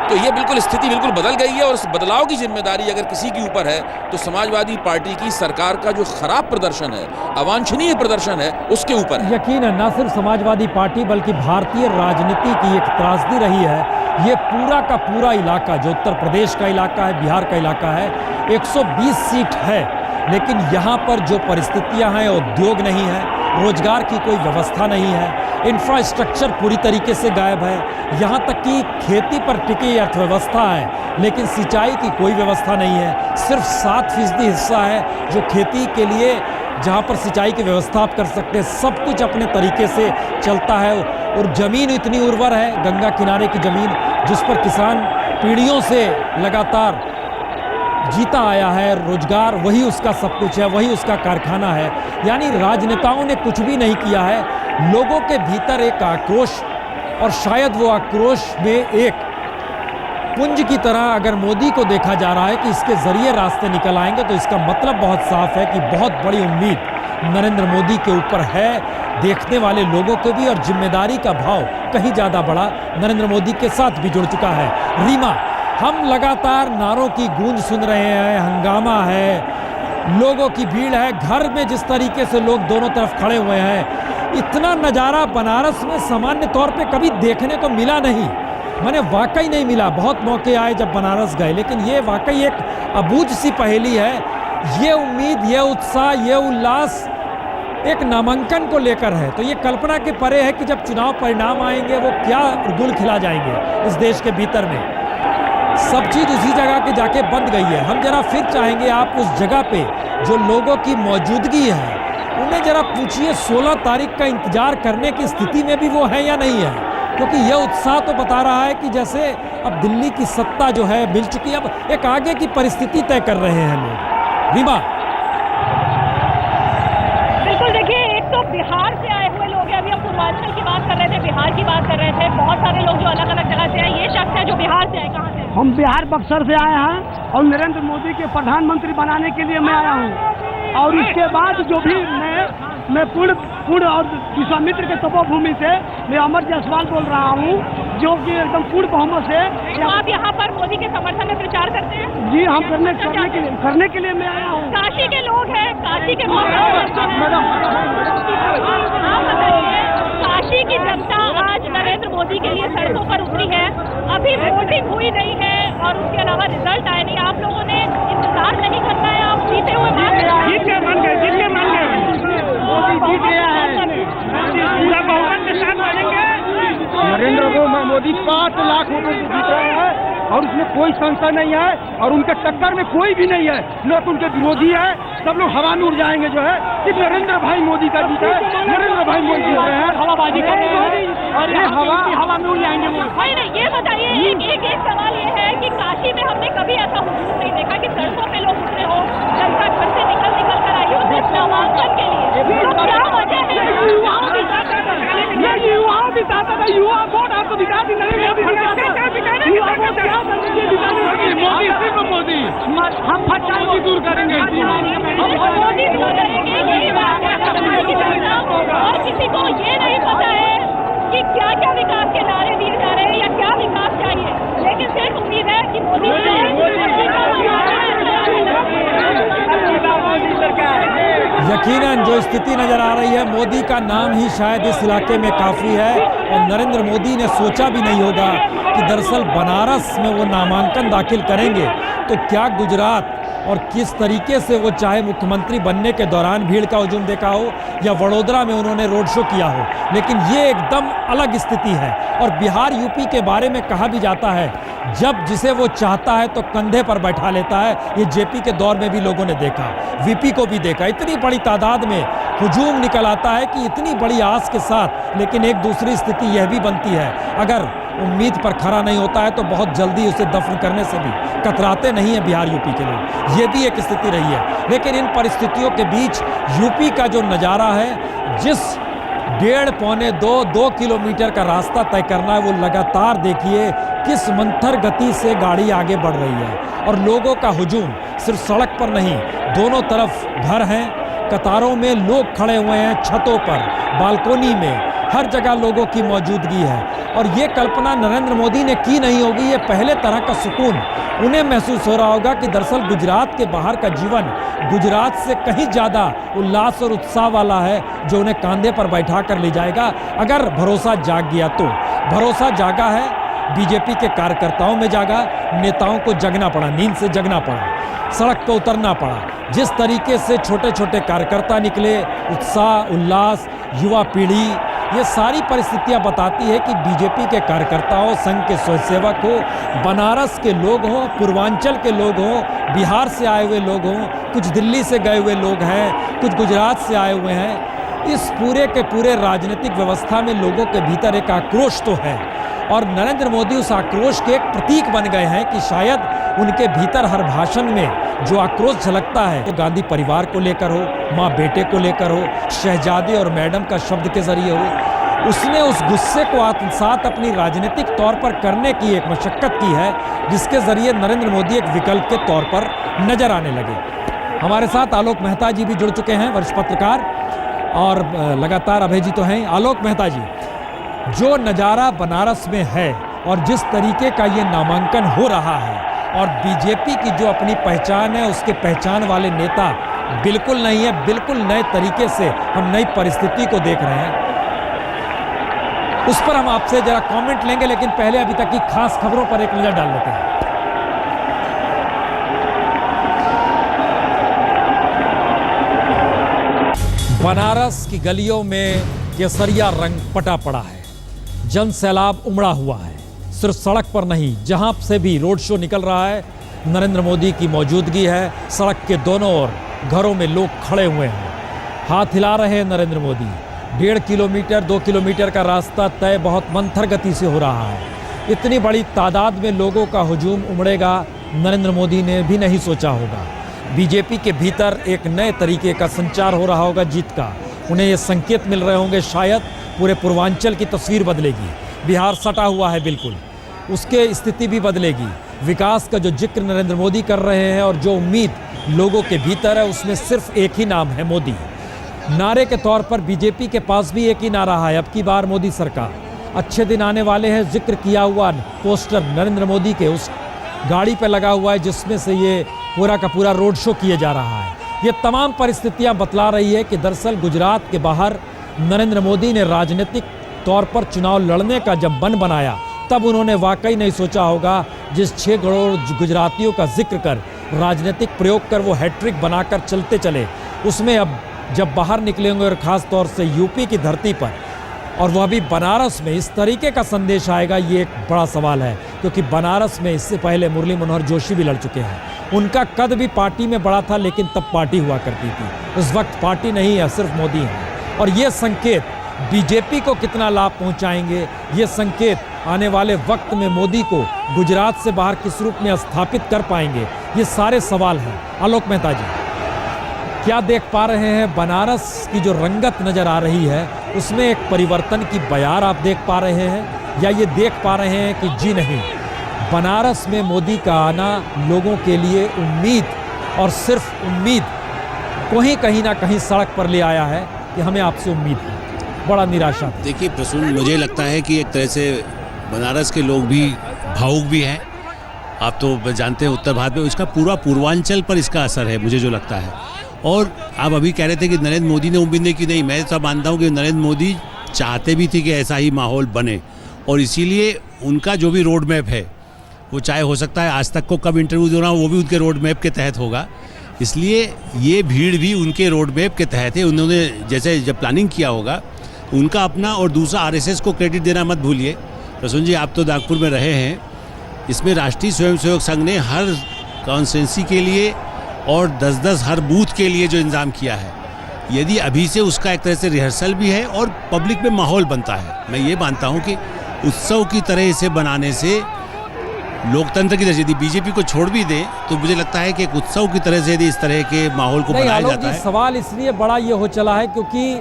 तो ये बिल्कुल स्थिति बिल्कुल बदल गई है, और इस बदलाव की जिम्मेदारी अगर किसी के ऊपर है तो समाजवादी पार्टी की सरकार का जो खराब प्रदर्शन है, अवांछनीय प्रदर्शन है, उसके ऊपर है। यकीनन न सिर्फ समाजवादी पार्टी बल्कि भारतीय राजनीति की एक त्रासदी रही है। ये पूरा का पूरा इलाका जो उत्तर प्रदेश का इलाका है, बिहार का इलाका है, 120 सीट है, लेकिन यहाँ पर जो परिस्थितियाँ हैं, उद्योग नहीं है, रोजगार की कोई व्यवस्था नहीं है, इंफ्रास्ट्रक्चर पूरी तरीके से गायब है, यहाँ तक कि खेती पर टिकी अर्थव्यवस्था है लेकिन सिंचाई की कोई व्यवस्था नहीं है। सिर्फ 7% हिस्सा है जो खेती के लिए, जहाँ पर सिंचाई की व्यवस्था आप कर सकते हैं। सब कुछ अपने तरीके से चलता है, और ज़मीन इतनी उर्वर है, गंगा किनारे की ज़मीन जिस पर किसान पीढ़ियों से लगातार जीता आया है, रोजगार वही उसका सब कुछ है, वही उसका कारखाना है। यानी राजनेताओं ने कुछ भी नहीं किया है। लोगों के भीतर एक आक्रोश, और शायद वो आक्रोश में एक पुंज की तरह अगर मोदी को देखा जा रहा है कि इसके जरिए रास्ते निकल आएंगे, तो इसका मतलब बहुत साफ है कि बहुत बड़ी उम्मीद नरेंद्र मोदी के ऊपर है, देखने वाले लोगों को भी, और जिम्मेदारी का भाव कहीं ज़्यादा बड़ा नरेंद्र मोदी के साथ भी जुड़ चुका है। रीमा, हम लगातार नारों की गूंज सुन रहे हैं, हंगामा है, लोगों की भीड़ है, घर में जिस तरीके से लोग दोनों तरफ खड़े हुए हैं, इतना नज़ारा बनारस में सामान्य तौर पे कभी देखने को मिला नहीं। मैंने वाकई नहीं मिला। बहुत मौके आए जब बनारस गए, लेकिन ये वाकई एक अबूझ सी पहेली है। ये उम्मीद, ये उत्साह, ये उल्लास एक नामांकन को लेकर है, तो ये कल्पना के परे है कि जब चुनाव परिणाम आएंगे वो क्या गुल खिला जाएंगे इस देश के भीतर में। सब चीज़ उसी जगह के जाके बंद गई है। हम जरा फिर चाहेंगे आप उस जगह पे जो लोगों की मौजूदगी है उन्हें जरा पूछिए 16 तारीख का इंतजार करने की स्थिति में भी वो है या नहीं है, क्योंकि यह उत्साह तो बता रहा है कि जैसे अब दिल्ली की सत्ता जो है मिल चुकी है, अब एक आगे की परिस्थिति तय कर रहे हैं लोग। रीमा, बिल्कुल, देखिए, एक तो बिहार से आए हुए लोग हैं, अभी हम पूर्वांचल की बात कर रहे थे, बिहार की बात कर रहे थे, बहुत सारे लोग जो अलग अलग जगह से आए। ये शख्स है जो बिहार से आए, कहाँ से? हम बिहार बक्सर से आए हैं, और नरेंद्र मोदी के प्रधानमंत्री बनाने के लिए मैं आया हूँ। और इसके बाद जो भी मैं पूर्ण और विश्वामित्र के तपोभूमि से मैं अमर जायसवाल बोल रहा हूँ, जो कि एकदम पूर्ण बहुमत से। तो आप यहाँ पर मोदी के समर्थन में प्रचार करते हैं? जी, हम करने के लिए मैं आया हूँ। काशी के लोग हैं, काशी के काशी की जनता आज नरेंद्र मोदी के लिए सड़कों पर उतरी है। अभी वोटिंग हुई नहीं है और उसके अलावा रिजल्ट आए नहीं। आप लोगों ने इंतजार नहीं करना है, आप जीते हुए जीत के मान गए मोदी जीत गया है, पूरा बहुमत के साथ बनेंगे। नरेंद्र मोदी 5 लाख वोटों से जीत रहे हैं, और उसमें कोई संशय नहीं है, और उनके टक्कर में कोई भी नहीं है, न तो उनके विरोधी है। सब लोग हवा में उड़ जाएंगे। जो है सिर्फ नरेंद्र भाई मोदी का जीत है, नरेंद्र भाई मोदी जीत रहे हैं, हवाबाजी कर रहे हैं, और ये हवा में उड़ जाएंगे। नहीं, ये बताइए, एक सवाल ये है कि काशी में हमने कभी ऐसा हुजूम नहीं देखा कि सड़कों पे लोग उतरे हो, जनता घर से निकल कर आई हो सिर्फ नामांकन के लिए। तो क्या वजह है? युवाओं की ताकत है, युवा वोट आपको दिखा दी। मोदी हम फटाई दूर करेंगे, मोदी दूर करेंगे, यही बात है। और किसी को ये नहीं पता है कि क्या क्या विकास के नारे दिए जा रहे हैं या क्या विकास चाहिए, लेकिन सिर्फ उम्मीद है कि मोदी यकीनन जो स्थिति नजर आ रही है, मोदी का नाम ही शायद इस इलाके में काफ़ी है, और नरेंद्र मोदी ने सोचा भी नहीं होगा कि दरअसल बनारस में वो नामांकन दाखिल करेंगे तो क्या गुजरात और किस तरीके से वो चाहे मुख्यमंत्री बनने के दौरान भीड़ का हुजूम देखा हो या वडोदरा में उन्होंने रोड शो किया हो, लेकिन ये एकदम अलग स्थिति है। और बिहार यूपी के बारे में कहा भी जाता है, जब जिसे वो चाहता है तो कंधे पर बैठा लेता है। ये जेपी के दौर में भी लोगों ने देखा, वीपी को भी देखा, इतनी बड़ी तादाद में हुजूम निकल आता है कि इतनी बड़ी आस के साथ। लेकिन एक दूसरी स्थिति यह भी बनती है, अगर उम्मीद पर खरा नहीं होता है तो बहुत जल्दी उसे दफन करने से भी कतराते नहीं है बिहार यूपी के लोग। ये भी एक स्थिति रही है। लेकिन इन परिस्थितियों के बीच यूपी का जो नज़ारा है, जिस दो किलोमीटर का रास्ता तय करना है। वो लगातार देखिए किस मंथर गति से गाड़ी आगे बढ़ रही है और लोगों का हुजूम सिर्फ सड़क पर नहीं, दोनों तरफ घर हैं, कतारों में लोग खड़े हुए हैं, छतों पर, बालकोनी में, हर जगह लोगों की मौजूदगी है। और ये कल्पना नरेंद्र मोदी ने की नहीं होगी, ये पहले तरह का सुकून उन्हें महसूस हो रहा होगा कि दरअसल गुजरात के बाहर का जीवन गुजरात से कहीं ज़्यादा उल्लास और उत्साह वाला है, जो उन्हें कंधे पर बैठा कर ले जाएगा अगर भरोसा जाग गया तो। भरोसा जागा है, बीजेपी के कार्यकर्ताओं में जागा, नेताओं को जगना पड़ा, नींद से जगना पड़ा, सड़क पर उतरना पड़ा। जिस तरीके से छोटे छोटे कार्यकर्ता निकले, उत्साह, उल्लास, युवा पीढ़ी, ये सारी परिस्थितियां बताती है कि बीजेपी के कार्यकर्ताओं, संघ के स्वयंसेवक हो, बनारस के लोग हों, पूर्वांचल के लोग हों, बिहार से आए हुए लोग हों, कुछ दिल्ली से गए हुए लोग हैं, कुछ गुजरात से आए हुए हैं, इस पूरे के पूरे राजनीतिक व्यवस्था में लोगों के भीतर एक आक्रोश तो है और नरेंद्र मोदी उस आक्रोश के एक प्रतीक बन गए हैं कि शायद उनके भीतर हर भाषण में जो आक्रोश झलकता है, तो गांधी परिवार को लेकर हो, माँ बेटे को लेकर हो, शहजादे और मैडम का शब्द के जरिए हो, उसने उस गुस्से को आत्मसात अपनी राजनीतिक तौर पर करने की एक मशक्कत की है, जिसके जरिए नरेंद्र मोदी एक विकल्प के तौर पर नजर आने लगे। हमारे साथ आलोक मेहता जी भी जुड़ चुके हैं, वरिष्ठ पत्रकार, और लगातार अभय जी तो हैं। आलोक मेहता जी, जो नज़ारा बनारस में है और जिस तरीके का ये नामांकन हो रहा है और बीजेपी की जो अपनी पहचान है, उसके पहचान वाले नेता बिल्कुल नहीं है, बिल्कुल नए तरीके से हम नई परिस्थिति को देख रहे हैं, उस पर हम आपसे जरा कमेंट लेंगे, लेकिन पहले अभी तक की खास खबरों पर एक नजर डाल लेते हैं। बनारस की गलियों में केसरिया रंग पटा पड़ा है, जन सैलाब उमड़ा हुआ है। सिर्फ सड़क पर नहीं, जहां से भी रोड शो निकल रहा है, नरेंद्र मोदी की मौजूदगी है। सड़क के दोनों ओर घरों में लोग खड़े हुए हैं, हाथ हिला रहे हैं नरेंद्र मोदी। 1.5 किलोमीटर 2 किलोमीटर का रास्ता तय बहुत मंथर गति से हो रहा है। इतनी बड़ी तादाद में लोगों का हुजूम उमड़ेगा, नरेंद्र मोदी ने भी नहीं सोचा होगा। बीजेपी के भीतर एक नए तरीके का संचार हो रहा होगा जीत का, उन्हें ये संकेत मिल रहे होंगे, शायद पूरे पूर्वांचल की तस्वीर बदलेगी। बिहार सटा हुआ है बिल्कुल, उसके स्थिति भी बदलेगी। विकास का जो जिक्र नरेंद्र मोदी कर रहे हैं और जो उम्मीद लोगों के भीतर है, उसमें सिर्फ एक ही नाम है, मोदी। नारे के तौर पर बीजेपी के पास भी एक ही नारा है, अब की बार मोदी सरकार। अच्छे दिन आने वाले हैं, जिक्र किया हुआ पोस्टर नरेंद्र मोदी के उस गाड़ी पर लगा हुआ है, जिसमें से ये पूरा का पूरा रोड शो किया जा रहा है। ये तमाम परिस्थितियां बतला रही है कि दरअसल गुजरात के बाहर नरेंद्र मोदी ने राजनीतिक तौर पर चुनाव लड़ने का जब मन बनाया, तब उन्होंने वाकई नहीं सोचा होगा जिस 6 करोड़ गुजरातियों का जिक्र कर, राजनीतिक प्रयोग कर वो हैट्रिक बनाकर चलते चले, उसमें अब जब बाहर निकलेंगे और ख़ास तौर से यूपी की धरती पर, और वह भी बनारस में, इस तरीके का संदेश आएगा, ये एक बड़ा सवाल है। क्योंकि बनारस में इससे पहले मुरली मनोहर जोशी भी लड़ चुके हैं। उनका कद भी पार्टी में बड़ा था, लेकिन तब पार्टी हुआ करती थी। उस वक्त पार्टी नहीं है, सिर्फ मोदी है। और ये संकेत बीजेपी को कितना लाभ पहुंचाएंगे, ये संकेत आने वाले वक्त में मोदी को गुजरात से बाहर किस रूप में स्थापित कर पाएंगे, ये सारे सवाल हैं। आलोक मेहता जी, क्या देख पा रहे हैं? बनारस की जो रंगत नजर आ रही है, उसमें एक परिवर्तन की बयार आप देख पा रहे हैं, या ये देख पा रहे हैं कि जी नहीं, बनारस में मोदी का आना लोगों के लिए उम्मीद, और सिर्फ उम्मीद को ही कहीं ना कहीं सड़क पर ले आया है कि हमें आपसे उम्मीद है, बड़ा निराशा। देखिए प्रसून, मुझे लगता है कि एक तरह से बनारस के लोग भी भावुक भी हैं। आप तो जानते हैं उत्तर भारत में इसका पूरा पूर्वांचल पर इसका असर है, मुझे जो लगता है। और आप अभी कह रहे थे कि नरेंद्र मोदी ने उम्मीद नहीं की, नहीं, मैं सब मानता हूँ कि नरेंद्र मोदी चाहते भी थे कि ऐसा ही माहौल बने, और इसीलिए उनका जो भी रोड मैप है, वो चाहे हो सकता है आज तक को कब इंटरव्यू देना वो भी उनके रोड मैप के तहत होगा, इसलिए ये भीड़ भी उनके रोड मैप के तहत है। उन्होंने जैसे जब प्लानिंग किया होगा उनका अपना, और दूसरा आरएसएस को क्रेडिट देना मत भूलिए। प्रसून जी, आप तो नागपुर में रहे हैं, इसमें राष्ट्रीय स्वयंसेवक संघ ने हर कॉन्स्टिट्यूंसी के लिए और 10-10 हर बूथ के लिए जो इंतजाम किया है, यदि अभी से उसका एक तरह से रिहर्सल भी है और पब्लिक में माहौल बनता है। मैं ये मानता हूँ कि उत्सव की तरह इसे बनाने से लोकतंत्र की तरह, यदि बीजेपी को छोड़ भी दें तो मुझे लगता है कि एक उत्सव की तरह से यदि इस तरह के माहौल को बनाया जाता है। सवाल इसलिए बड़ा ये हो चला है क्योंकि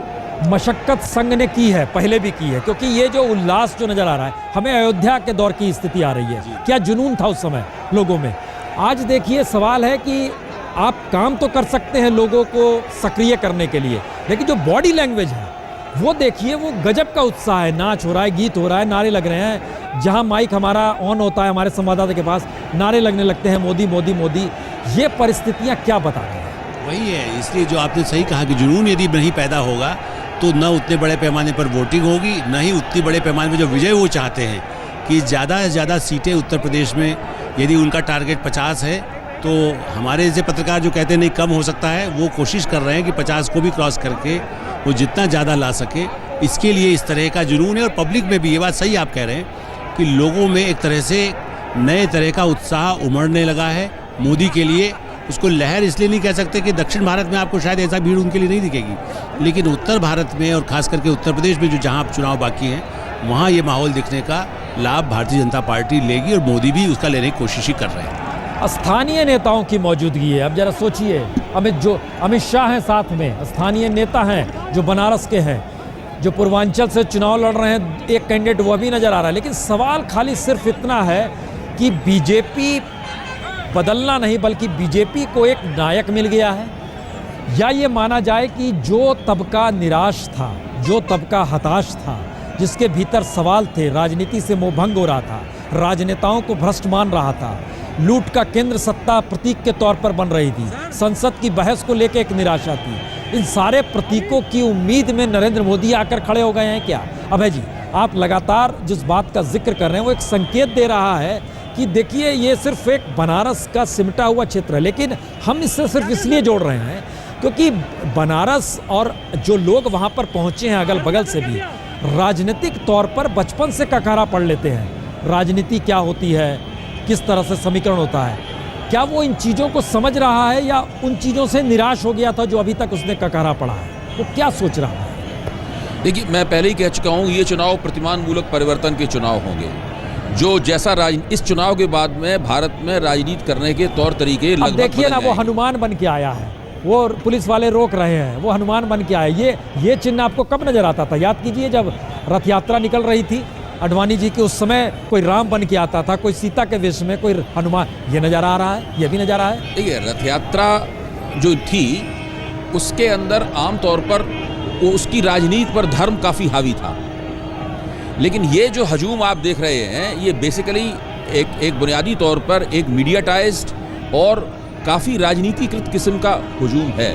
मशक्कत संघ ने की है, पहले भी की है, क्योंकि ये जो उल्लास जो नजर आ रहा है, हमें अयोध्या के दौर की स्थिति आ रही है। क्या जुनून था उस समय लोगों में। आज देखिए सवाल है कि आप काम तो कर सकते हैं लोगों को सक्रिय करने के लिए, लेकिन जो बॉडी लैंग्वेज है वो देखिए, वो गजब का उत्साह है, नाच हो रहा है, गीत हो रहा है, नारे लग रहे हैं। जहां माइक हमारा ऑन होता है हमारे संवाददाता के पास, नारे लगने लगते हैं मोदी मोदी मोदी। ये परिस्थितियां क्या बता रही हैं? वही है, इसलिए जो आपने सही कहा कि जुनून यदि नहीं पैदा होगा तो न उतने बड़े पैमाने पर वोटिंग होगी, न ही उतनी बड़े पैमाने पर जो विजय वो चाहते हैं कि ज़्यादा से ज़्यादा सीटें उत्तर प्रदेश में, यदि उनका टारगेट 50 है तो हमारे जैसे पत्रकार जो कहते हैं नहीं कम हो सकता है, वो कोशिश कर रहे हैं कि 50 को भी क्रॉस करके वो जितना ज़्यादा ला सके। इसके लिए इस तरह का जुनून है और पब्लिक में भी ये बात सही आप कह रहे हैं कि लोगों में एक तरह से नए तरह का उत्साह उमड़ने लगा है मोदी के लिए। उसको लहर इसलिए नहीं कह सकते कि दक्षिण भारत में आपको शायद ऐसा भीड़ उनके लिए नहीं दिखेगी, लेकिन उत्तर भारत में और खास करके उत्तर प्रदेश में जो जहां चुनाव बाकी हैं वहां ये माहौल दिखने का लाभ भारतीय जनता पार्टी लेगी और मोदी भी उसका लेने की कोशिश ही कर रहे हैं। स्थानीय नेताओं की मौजूदगी है। अब जरा सोचिए, अमित शाह हैं साथ में, स्थानीय नेता हैं जो बनारस के हैं, जो पूर्वांचल से चुनाव लड़ रहे हैं, एक कैंडिडेट वह भी नजर आ रहा है। लेकिन सवाल खाली सिर्फ इतना है कि बीजेपी बदलना नहीं बल्कि बीजेपी को एक नायक मिल गया है, या ये माना जाए कि जो तबका निराश था, जो तबका हताश था, जिसके भीतर सवाल थे, राजनीति से मोहभंग हो रहा था, राजनेताओं को भ्रष्ट मान रहा था, लूट का केंद्र सत्ता प्रतीक के तौर पर बन रही थी, संसद की बहस को लेकर एक निराशा थी, इन सारे प्रतीकों की उम्मीद में नरेंद्र मोदी आकर खड़े हो गए हैं क्या? अभय जी, आप लगातार जिस बात का जिक्र कर रहे हैं वो एक संकेत दे रहा है कि देखिए ये सिर्फ एक बनारस का सिमटा हुआ क्षेत्र है, लेकिन हम इससे सिर्फ इसलिए जोड़ रहे हैं क्योंकि बनारस और जो लोग वहाँ पर पहुँचे हैं अगल बगल से भी राजनीतिक तौर पर बचपन से ककारा पढ़ लेते हैं, राजनीति क्या होती है, किस तरह से समीकरण होता है। क्या वो इन चीज़ों को समझ रहा है या उन चीज़ों से निराश हो गया था जो अभी तक उसने ककारा पढ़ा है? वो क्या सोच रहा है? देखिए, मैं पहले ही कह चुका हूँ, ये चुनाव प्रतिमान मूलक परिवर्तन के चुनाव होंगे। जो जैसा इस चुनाव के बाद में भारत में राजनीति करने के तौर तरीके अब देखिए ना, वो हनुमान बन के आया है, वो पुलिस वाले रोक रहे हैं, वो हनुमान बन के आया। ये चिन्ह आपको कब नजर आता था? याद कीजिए, जब रथ यात्रा निकल रही थी अडवाणी जी की, उस समय कोई राम बन के आता था, कोई सीता के वेश में, कोई हनुमान। ये नजर आ रहा है, ये भी नजर आ रहा है। देखिए, रथ यात्रा जो थी उसके अंदर आमतौर पर उसकी राजनीति पर धर्म काफ़ी हावी था, लेकिन ये जो हजूम आप देख रहे हैं ये बेसिकली एक बुनियादी तौर पर एक मीडियाटाइज्ड और काफ़ी राजनीतिकृत किस्म का हजूम है,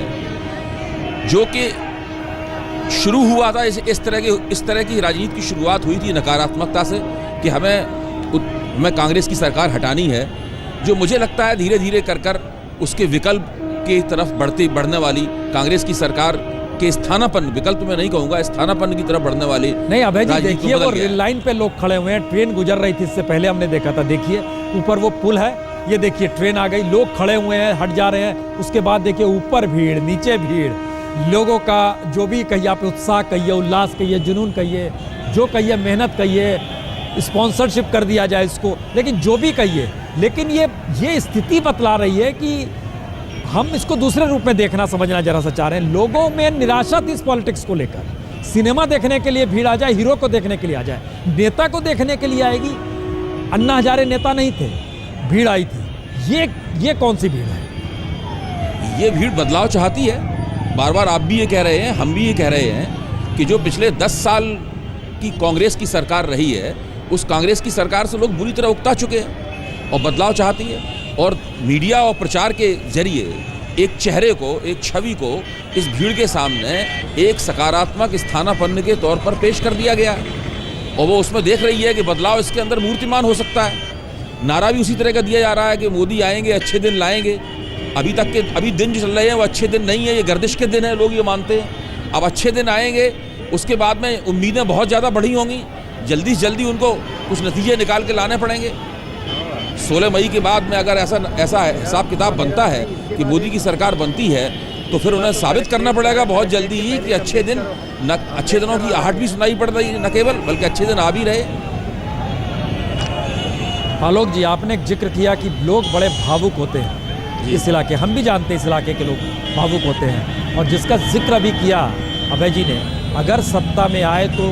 जो कि शुरू हुआ था इस तरह की राजनीति की शुरुआत हुई थी नकारात्मकता से कि हमें कांग्रेस की सरकार हटानी है, जो मुझे लगता है धीरे धीरे कर उसके विकल्प की तरफ बढ़ने वाली कांग्रेस की सरकार के स्थानापन्न, विकल्प में नहीं कहूंगा, स्थानापन्न की तरफ बढ़ने वाली। नहीं अभय जी, देखिए वो रेल लाइन पे लोग खड़े हुए हैं, ट्रेन गुजर रही थी, इससे पहले हमने देखा था। देखिए ऊपर वो पुल है, ये देखिए ट्रेन आ गई, लोग खड़े हुए हैं, हट जा रहे हैं। उसके बाद देखिए ऊपर भीड़, नीचे भीड़, लोगों का जो भी कहिए आप, उत्साह कहिए, उल्लास कहिए, जुनून कहिए, जो कहिए, मेहनत कहिए, स्पॉन्सरशिप कर दिया जाए इसको, लेकिन जो भी कहिए, लेकिन ये स्थिति बतला रही है कि हम इसको दूसरे रूप में देखना समझना जरा सा चाह रहे हैं। लोगों में निराशा थी इस पॉलिटिक्स को लेकर। सिनेमा देखने के लिए भीड़ आ जाए, हीरो को देखने के लिए आ जाए, नेता को देखने के लिए आएगी। अन्ना हजारे नेता नहीं थे, भीड़ आई थी। ये कौन सी भीड़ है? ये भीड़ बदलाव चाहती है। बार बार आप भी ये कह रहे हैं, हम भी ये कह रहे हैं कि जो पिछले 10 साल की कांग्रेस की सरकार रही है, उस कांग्रेस की सरकार से लोग बुरी तरह उकता चुके हैं और बदलाव चाहती है। और मीडिया और प्रचार के जरिए एक चेहरे को, एक छवि को इस भीड़ के सामने एक सकारात्मक स्थानापन्न के तौर पर पेश कर दिया गया और वो उसमें देख रही है कि बदलाव इसके अंदर मूर्तिमान हो सकता है। नारा भी उसी तरह का दिया जा रहा है कि मोदी आएंगे, अच्छे दिन लाएंगे। अभी दिन जो चल रहे हैं वो अच्छे दिन नहीं है, ये गर्दिश के दिन है, लोग ये मानते हैं। अब अच्छे दिन आएंगे, उसके बाद में उम्मीदें बहुत ज़्यादा बढ़ी होंगी, जल्दी से जल्दी उनको कुछ नतीजे निकाल के लाने पड़ेंगे। 16 मई के बाद में अगर ऐसा हिसाब किताब बनता है कि मोदी की सरकार बनती है, तो फिर उन्हें साबित करना पड़ेगा बहुत जल्दी ही कि अच्छे दिनों की आहट भी सुनाई पड़ रही है, न केवल बल्कि अच्छे दिन आ भी रहे। आलोक जी, आपने एक जिक्र किया कि लोग बड़े भावुक होते हैं इस इलाके, हम भी जानते हैं इस इलाके के लोग भावुक होते हैं, और जिसका जिक्र अभी किया अभय जी ने अगर सत्ता में आए तो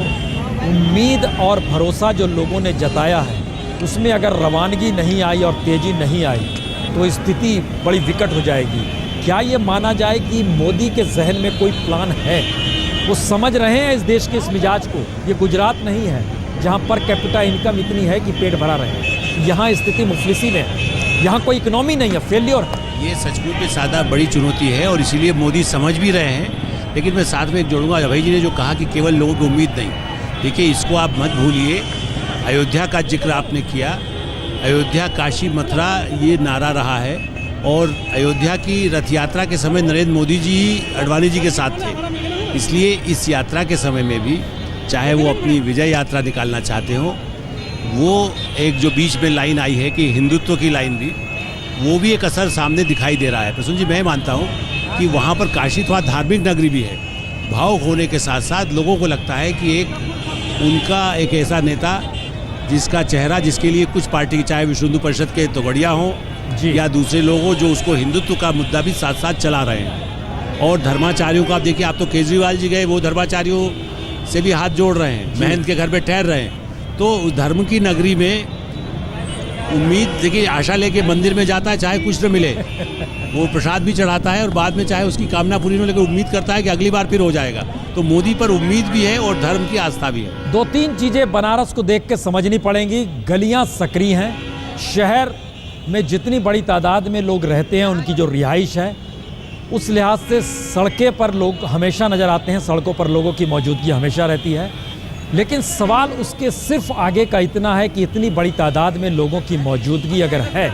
उम्मीद और भरोसा जो लोगों ने जताया है उसमें अगर रवानगी नहीं आई और तेज़ी नहीं आई तो स्थिति बड़ी विकट हो जाएगी। क्या ये माना जाए कि मोदी के जहन में कोई प्लान है? वो समझ रहे हैं इस देश के इस मिजाज को। ये गुजरात नहीं है जहाँ पर कैपिटा इनकम इतनी है कि पेट भरा रहे। यहाँ स्थिति मुफलिसी में है, यहाँ कोई इकोनॉमी नहीं है, फेल्योर है। ये सचमुच में ज़्यादा बड़ी चुनौती है और इसीलिए मोदी समझ भी रहे हैं। लेकिन मैं साथ में एक जोड़ूंगा, अभय जी ने जो कहा कि केवल लोगों की उम्मीद नहीं, देखिए इसको आप मत भूलिए। अयोध्या का जिक्र आपने किया, अयोध्या काशी मथुरा ये नारा रहा है और अयोध्या की रथ यात्रा के समय नरेंद्र मोदी जी आडवाणी जी के साथ थे। इसलिए इस यात्रा के समय में भी चाहे वो अपनी विजय यात्रा निकालना चाहते हो, वो एक जो बीच में लाइन आई है कि हिंदुत्व की लाइन भी, वो भी एक असर सामने दिखाई दे रहा है। प्रसून जी, मैं मानता हूँ कि वहाँ पर काशी थोड़ा धार्मिक नगरी भी है। भावुक होने के साथ साथ लोगों को लगता है कि एक उनका एक ऐसा नेता जिसका चेहरा, जिसके लिए कुछ पार्टी, चाहे विश्व हिंदू परिषद के तोगड़िया हों या दूसरे लोग हों, जो उसको हिंदुत्व का मुद्दा भी साथ साथ चला रहे हैं। और धर्माचार्यों का आप देखिए, आप तो केजरीवाल जी गए, वो धर्माचार्यों से भी हाथ जोड़ रहे हैं, महंत के घर पे ठहर रहे हैं। तो उस धर्म की नगरी में उम्मीद, देखिए आशा लेके मंदिर में जाता है, चाहे कुछ न मिले, वो प्रसाद भी चढ़ाता है और बाद में चाहे उसकी कामना पूरी न हो, लेकिन उम्मीद करता है कि अगली बार फिर हो जाएगा। तो मोदी पर उम्मीद भी है और धर्म की आस्था भी है। दो तीन चीज़ें बनारस को देख के समझनी पड़ेंगी। गलियां सक्रिय हैं, शहर में जितनी बड़ी तादाद में लोग रहते हैं उनकी जो रिहाइश है, उस लिहाज से सड़कें पर लोग हमेशा नज़र आते हैं, सड़कों पर लोगों की मौजूदगी हमेशा रहती है। लेकिन सवाल उसके सिर्फ आगे का इतना है कि इतनी बड़ी तादाद में लोगों की मौजूदगी अगर है,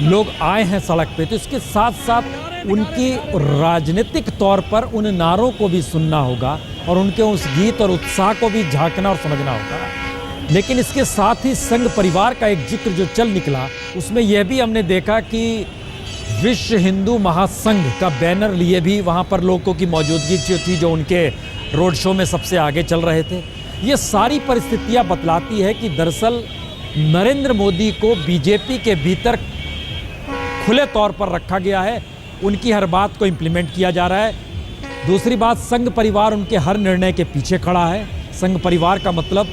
लोग आए हैं सड़क पे, तो इसके साथ साथ उनकी राजनीतिक तौर पर उन नारों को भी सुनना होगा और उनके उस गीत और उत्साह को भी झांकना और समझना होगा। लेकिन इसके साथ ही संघ परिवार का एक जिक्र जो चल निकला, उसमें यह भी हमने देखा कि विश्व हिंदू महासंघ का बैनर लिए भी वहाँ पर लोगों की मौजूदगी जो थी, जो उनके रोड शो में सबसे आगे चल रहे थे। ये सारी परिस्थितियाँ बतलाती है कि दरअसल नरेंद्र मोदी को बीजेपी के भीतर खुले तौर पर रखा गया है, उनकी हर बात को इम्प्लीमेंट किया जा रहा है। दूसरी बात, संघ परिवार उनके हर निर्णय के पीछे खड़ा है। संघ परिवार का मतलब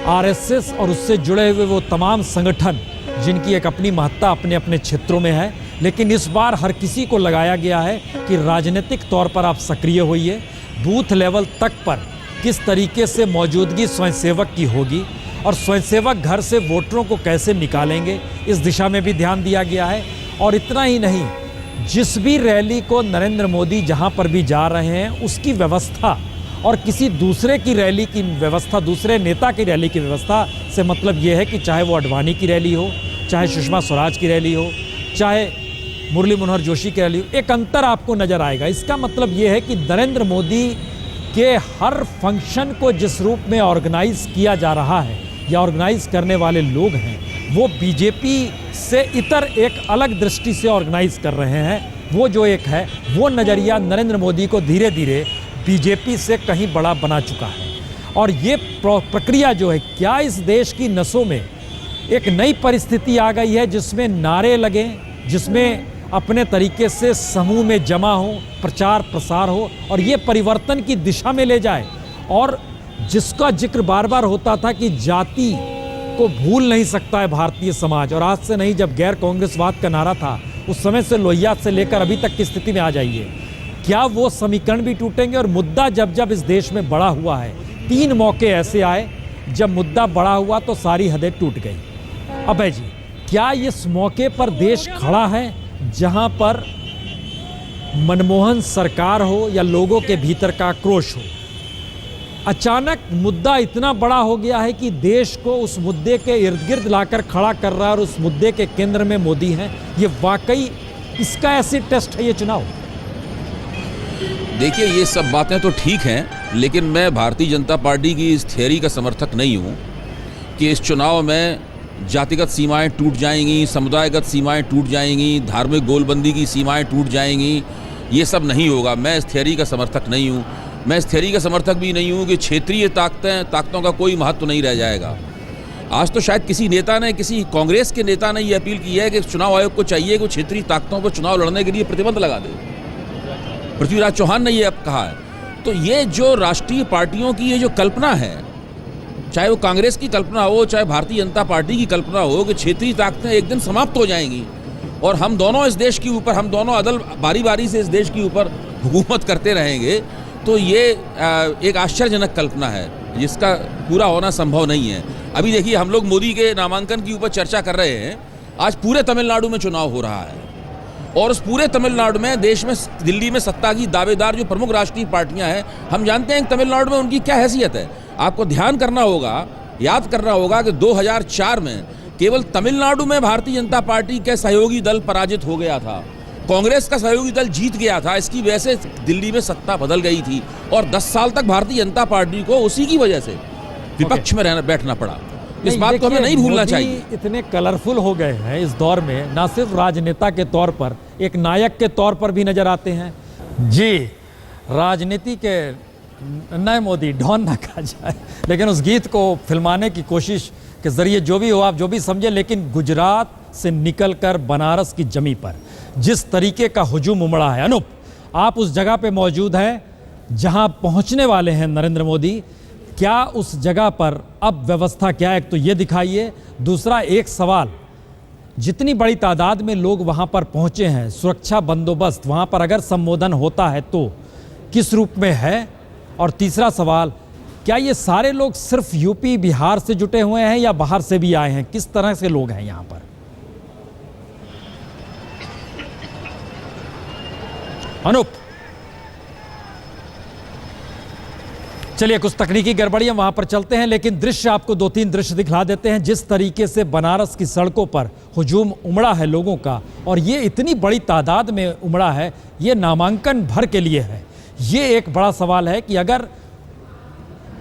आरएसएस और उससे जुड़े हुए वो तमाम संगठन जिनकी एक अपनी महत्ता अपने अपने क्षेत्रों में है। लेकिन इस बार हर किसी को लगाया गया है कि राजनीतिक तौर पर आप सक्रिय होइए। बूथ लेवल तक पर किस तरीके से मौजूदगी स्वयंसेवक की होगी और स्वयंसेवक घर से वोटरों को कैसे निकालेंगे, इस दिशा में भी ध्यान दिया गया है। और इतना ही नहीं, जिस भी रैली को नरेंद्र मोदी जहां पर भी जा रहे हैं, उसकी व्यवस्था और किसी दूसरे की रैली की व्यवस्था, दूसरे नेता की रैली की व्यवस्था से मतलब ये है कि चाहे वो आडवाणी की रैली हो, चाहे सुषमा स्वराज की रैली हो, चाहे मुरली मनोहर जोशी की रैली हो, एक अंतर आपको नजर आएगा। इसका मतलब ये है कि नरेंद्र मोदी के हर फंक्शन को जिस रूप में ऑर्गेनाइज किया जा रहा है या ऑर्गेनाइज करने वाले लोग हैं, वो बीजेपी से इतर एक अलग दृष्टि से ऑर्गेनाइज कर रहे हैं। वो जो एक है, वो नज़रिया नरेंद्र मोदी को धीरे धीरे बीजेपी से कहीं बड़ा बना चुका है। और ये प्रक्रिया जो है, क्या इस देश की नसों में एक नई परिस्थिति आ गई है जिसमें नारे लगें, जिसमें अपने तरीके से समूह में जमा हो, प्रचार प्रसार हो और ये परिवर्तन की दिशा में ले जाए। और जिसका जिक्र बार बार होता था कि जाति को भूल नहीं सकता है भारतीय समाज, और आज से नहीं, जब गैर कांग्रेसवाद का नारा था उस समय से लोहिया से लेकर अभी तक की स्थिति में आ जाइए, क्या वो समीकरण भी टूटेंगे? और मुद्दा जब जब इस देश में बड़ा हुआ है, 3 मौके ऐसे आए जब मुद्दा बड़ा हुआ तो सारी हदें टूट गई। अभय जी, क्या इस मौके पर देश खड़ा है जहां पर मनमोहन सरकार हो या लोगों के भीतर का आक्रोश हो, अचानक मुद्दा इतना बड़ा हो गया है कि देश को उस मुद्दे के इर्द गिर्द लाकर खड़ा कर रहा है और उस मुद्दे के केंद्र में मोदी हैं? ये वाकई इसका एसिड टेस्ट है ये चुनाव? देखिए, ये सब बातें तो ठीक हैं, लेकिन मैं भारतीय जनता पार्टी की इस थियरी का समर्थक नहीं हूँ कि इस चुनाव में जातिगत सीमाएं टूट जाएंगी, समुदायगत सीमाएं टूट जाएंगी, धार्मिक गोलबंदी की सीमाएं टूट जाएंगी। ये सब नहीं होगा। मैं इस थियरी का समर्थक नहीं हूँ। मैं इस थियरी का समर्थक भी नहीं हूँ कि क्षेत्रीय ताकतों का कोई महत्व नहीं रह जाएगा। आज तो शायद किसी नेता ने, किसी कांग्रेस के नेता ने ये अपील की है कि चुनाव आयोग को चाहिए कि क्षेत्रीय ताकतों पर चुनाव लड़ने के लिए प्रतिबंध लगा दे। पृथ्वीराज चौहान ने ये अब कहा है। तो ये जो राष्ट्रीय पार्टियों की ये जो कल्पना है, चाहे वो कांग्रेस की कल्पना हो, चाहे भारतीय जनता पार्टी की कल्पना हो कि क्षेत्रीय ताकतें एक दिन समाप्त हो जाएंगी और हम दोनों इस देश के ऊपर, हम दोनों अदल बारी बारी से इस देश के ऊपर हुकूमत करते रहेंगे, तो ये एक आश्चर्यजनक कल्पना है जिसका पूरा होना संभव नहीं है। अभी देखिए, हम लोग मोदी के नामांकन के ऊपर चर्चा कर रहे हैं। आज पूरे तमिलनाडु में चुनाव हो रहा है और उस पूरे तमिलनाडु में, देश में, दिल्ली में सत्ता की दावेदार जो प्रमुख राष्ट्रीय पार्टियां हैं, हम जानते हैं कि तमिलनाडु में उनकी क्या हैसियत है। आपको ध्यान करना होगा, याद करना होगा कि 2004 में केवल तमिलनाडु में भारतीय जनता पार्टी के सहयोगी दल पराजित हो गया था, कांग्रेस का सहयोगी दल जीत गया था। इसकी वजह से दिल्ली में सत्ता बदल गई थी और 10 साल तक भारतीय जनता पार्टी को उसी की वजह से विपक्ष में बैठना पड़ा। इस बात को हमें नहीं भूलना चाहिए। इतने कलरफुल हो गए हैं इस दौर में, ना सिर्फ राजनेता के तौर पर, एक नायक के तौर पर भी नजर आते हैं। जी, राजनीति के नए मोदी, डॉन ना कहा जाए, लेकिन उस गीत को फिल्माने की कोशिश के जरिए जो भी हो, आप जो भी समझे, लेकिन गुजरात से निकलकर बनारस की जमी पर जिस तरीके का हुजूम उमड़ा है। अनूप, आप उस जगह पे मौजूद हैं जहां पहुंचने वाले हैं नरेंद्र मोदी। क्या उस जगह पर अब व्यवस्था क्या है, एक तो ये दिखाइए। दूसरा एक सवाल, जितनी बड़ी तादाद में लोग वहां पर पहुंचे हैं, सुरक्षा बंदोबस्त वहां पर अगर संबोधन होता है तो किस रूप में है? और तीसरा सवाल, क्या ये सारे लोग सिर्फ यूपी बिहार से जुटे हुए हैं या बाहर से भी आए हैं? किस तरह से लोग हैं यहां पर? अनूप, चलिए, कुछ तकनीकी गड़बड़ी है, वहां पर चलते हैं, लेकिन दृश्य आपको 2-3 दृश्य दिखला देते हैं। जिस तरीके से बनारस की सड़कों पर हुजूम उमड़ा है लोगों का, और ये इतनी बड़ी तादाद में उमड़ा है, ये नामांकन भर के लिए है। ये एक बड़ा सवाल है कि अगर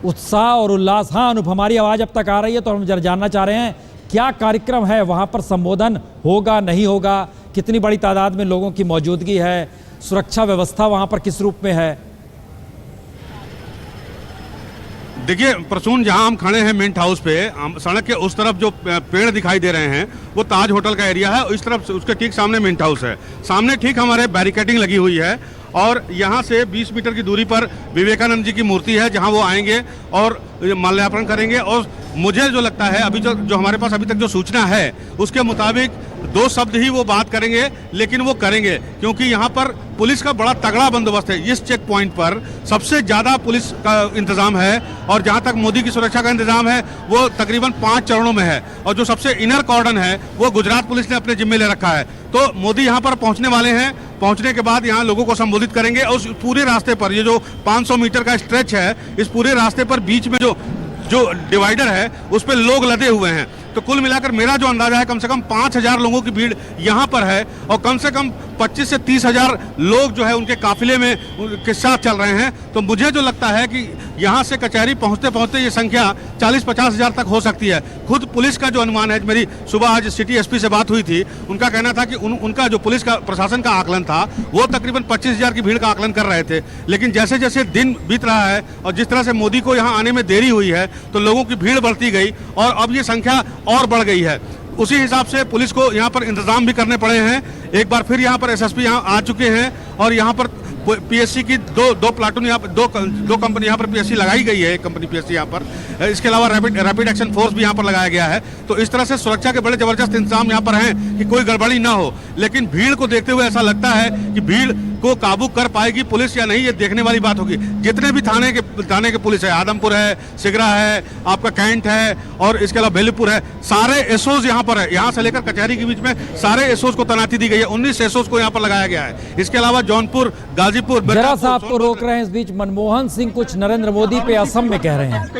उत्साह और उल्लास, हाँ अनूप, हमारी आवाज़ अब तक आ रही है, तो हम जरा जानना चाह रहे हैं क्या कार्यक्रम है वहाँ पर? संबोधन होगा, नहीं होगा? कितनी बड़ी तादाद में लोगों की मौजूदगी है? सुरक्षा व्यवस्था वहाँ पर किस रूप में है? देखिए प्रसून, जहां हम खड़े हैं मिंट हाउस पे, सड़क के उस तरफ जो पेड़ दिखाई दे रहे हैं वो ताज होटल का एरिया है, इस तरफ उसके ठीक सामने मिंट हाउस है। सामने ठीक हमारे बैरिकेडिंग लगी हुई है और यहाँ से 20 मीटर की दूरी पर विवेकानंद जी की मूर्ति है, जहाँ वो आएंगे और माल्यार्पण करेंगे। और मुझे जो लगता है, अभी जो हमारे पास अभी तक जो सूचना है उसके मुताबिक 2 शब्द ही वो बात करेंगे, लेकिन वो करेंगे क्योंकि यहाँ पर पुलिस का बड़ा तगड़ा बंदोबस्त है। इस चेक पॉइंट पर सबसे ज़्यादा पुलिस का इंतजाम है और जहाँ तक मोदी की सुरक्षा का इंतजाम है वो तकरीबन 5 चरणों में है, और जो सबसे इनर कॉर्डन है वो गुजरात पुलिस ने अपने जिम्मे ले रखा है। तो मोदी यहाँ पर पहुँचने वाले हैं, पहुंचने के बाद यहाँ लोगों को संबोधित करेंगे और उस पूरे रास्ते पर, ये जो 500 मीटर का स्ट्रेच है, इस पूरे रास्ते पर बीच में जो डिवाइडर है उस पर लोग लदे हुए हैं। तो कुल मिलाकर मेरा जो अंदाजा है, कम से कम 5000 लोगों की भीड़ यहाँ पर है और कम से कम 25 से 30 हजार लोग जो है उनके काफिले में के साथ चल रहे हैं। तो मुझे जो लगता है कि यहाँ से कचहरी पहुँचते पहुँचते ये संख्या 40-50 हजार तक हो सकती है। खुद पुलिस का जो अनुमान है, मेरी सुबह आज सिटी एसपी से बात हुई थी, उनका कहना था कि उनका जो पुलिस का प्रशासन का आकलन था वो तकरीबन 25 हजार की भीड़ का आकलन कर रहे थे। लेकिन जैसे जैसे दिन बीत रहा है और जिस तरह से मोदी को यहाँ आने में देरी हुई है तो लोगों की भीड़ बढ़ती गई और अब ये संख्या और बढ़ गई है। उसी हिसाब से पुलिस को यहाँ पर इंतजाम भी करने पड़े हैं। एक बार फिर यहाँ पर एसएसपी यहाँ आ चुके हैं और यहाँ पर पीएससी की दो प्लाटून यहाँ पर दो कंपनी यहाँ पर पीएससी लगाई गई है, एक कंपनी पीएससी यहाँ पर, इसके अलावा रैपिड एक्शन फोर्स भी यहाँ पर लगाया गया है। तो इस तरह से सुरक्षा के बड़े जबरदस्त इंतजाम यहाँ पर हैं कि कोई गड़बड़ी ना हो। लेकिन भीड़ को देखते हुए ऐसा लगता है कि भीड़ को काबू कर पाएगी पुलिस या नहीं, ये देखने वाली बात होगी। जितने भी थाने के पुलिस है, आदमपुर है, सिगरा है, आपका कैंट है और इसके अलावा बेलीपुर है, सारे एसओज यहाँ पर है। यहाँ से लेकर कचहरी के बीच में सारे एसओज को तैनाती दी गई है, 19 एसओज को यहाँ पर लगाया गया है। इसके अलावा जौनपुर, गाजीपुर, जरा सा आपको रोक रहे हैं इस बीच। मनमोहन सिंह कुछ नरेंद्र मोदी पे असम में कह रहे हैं।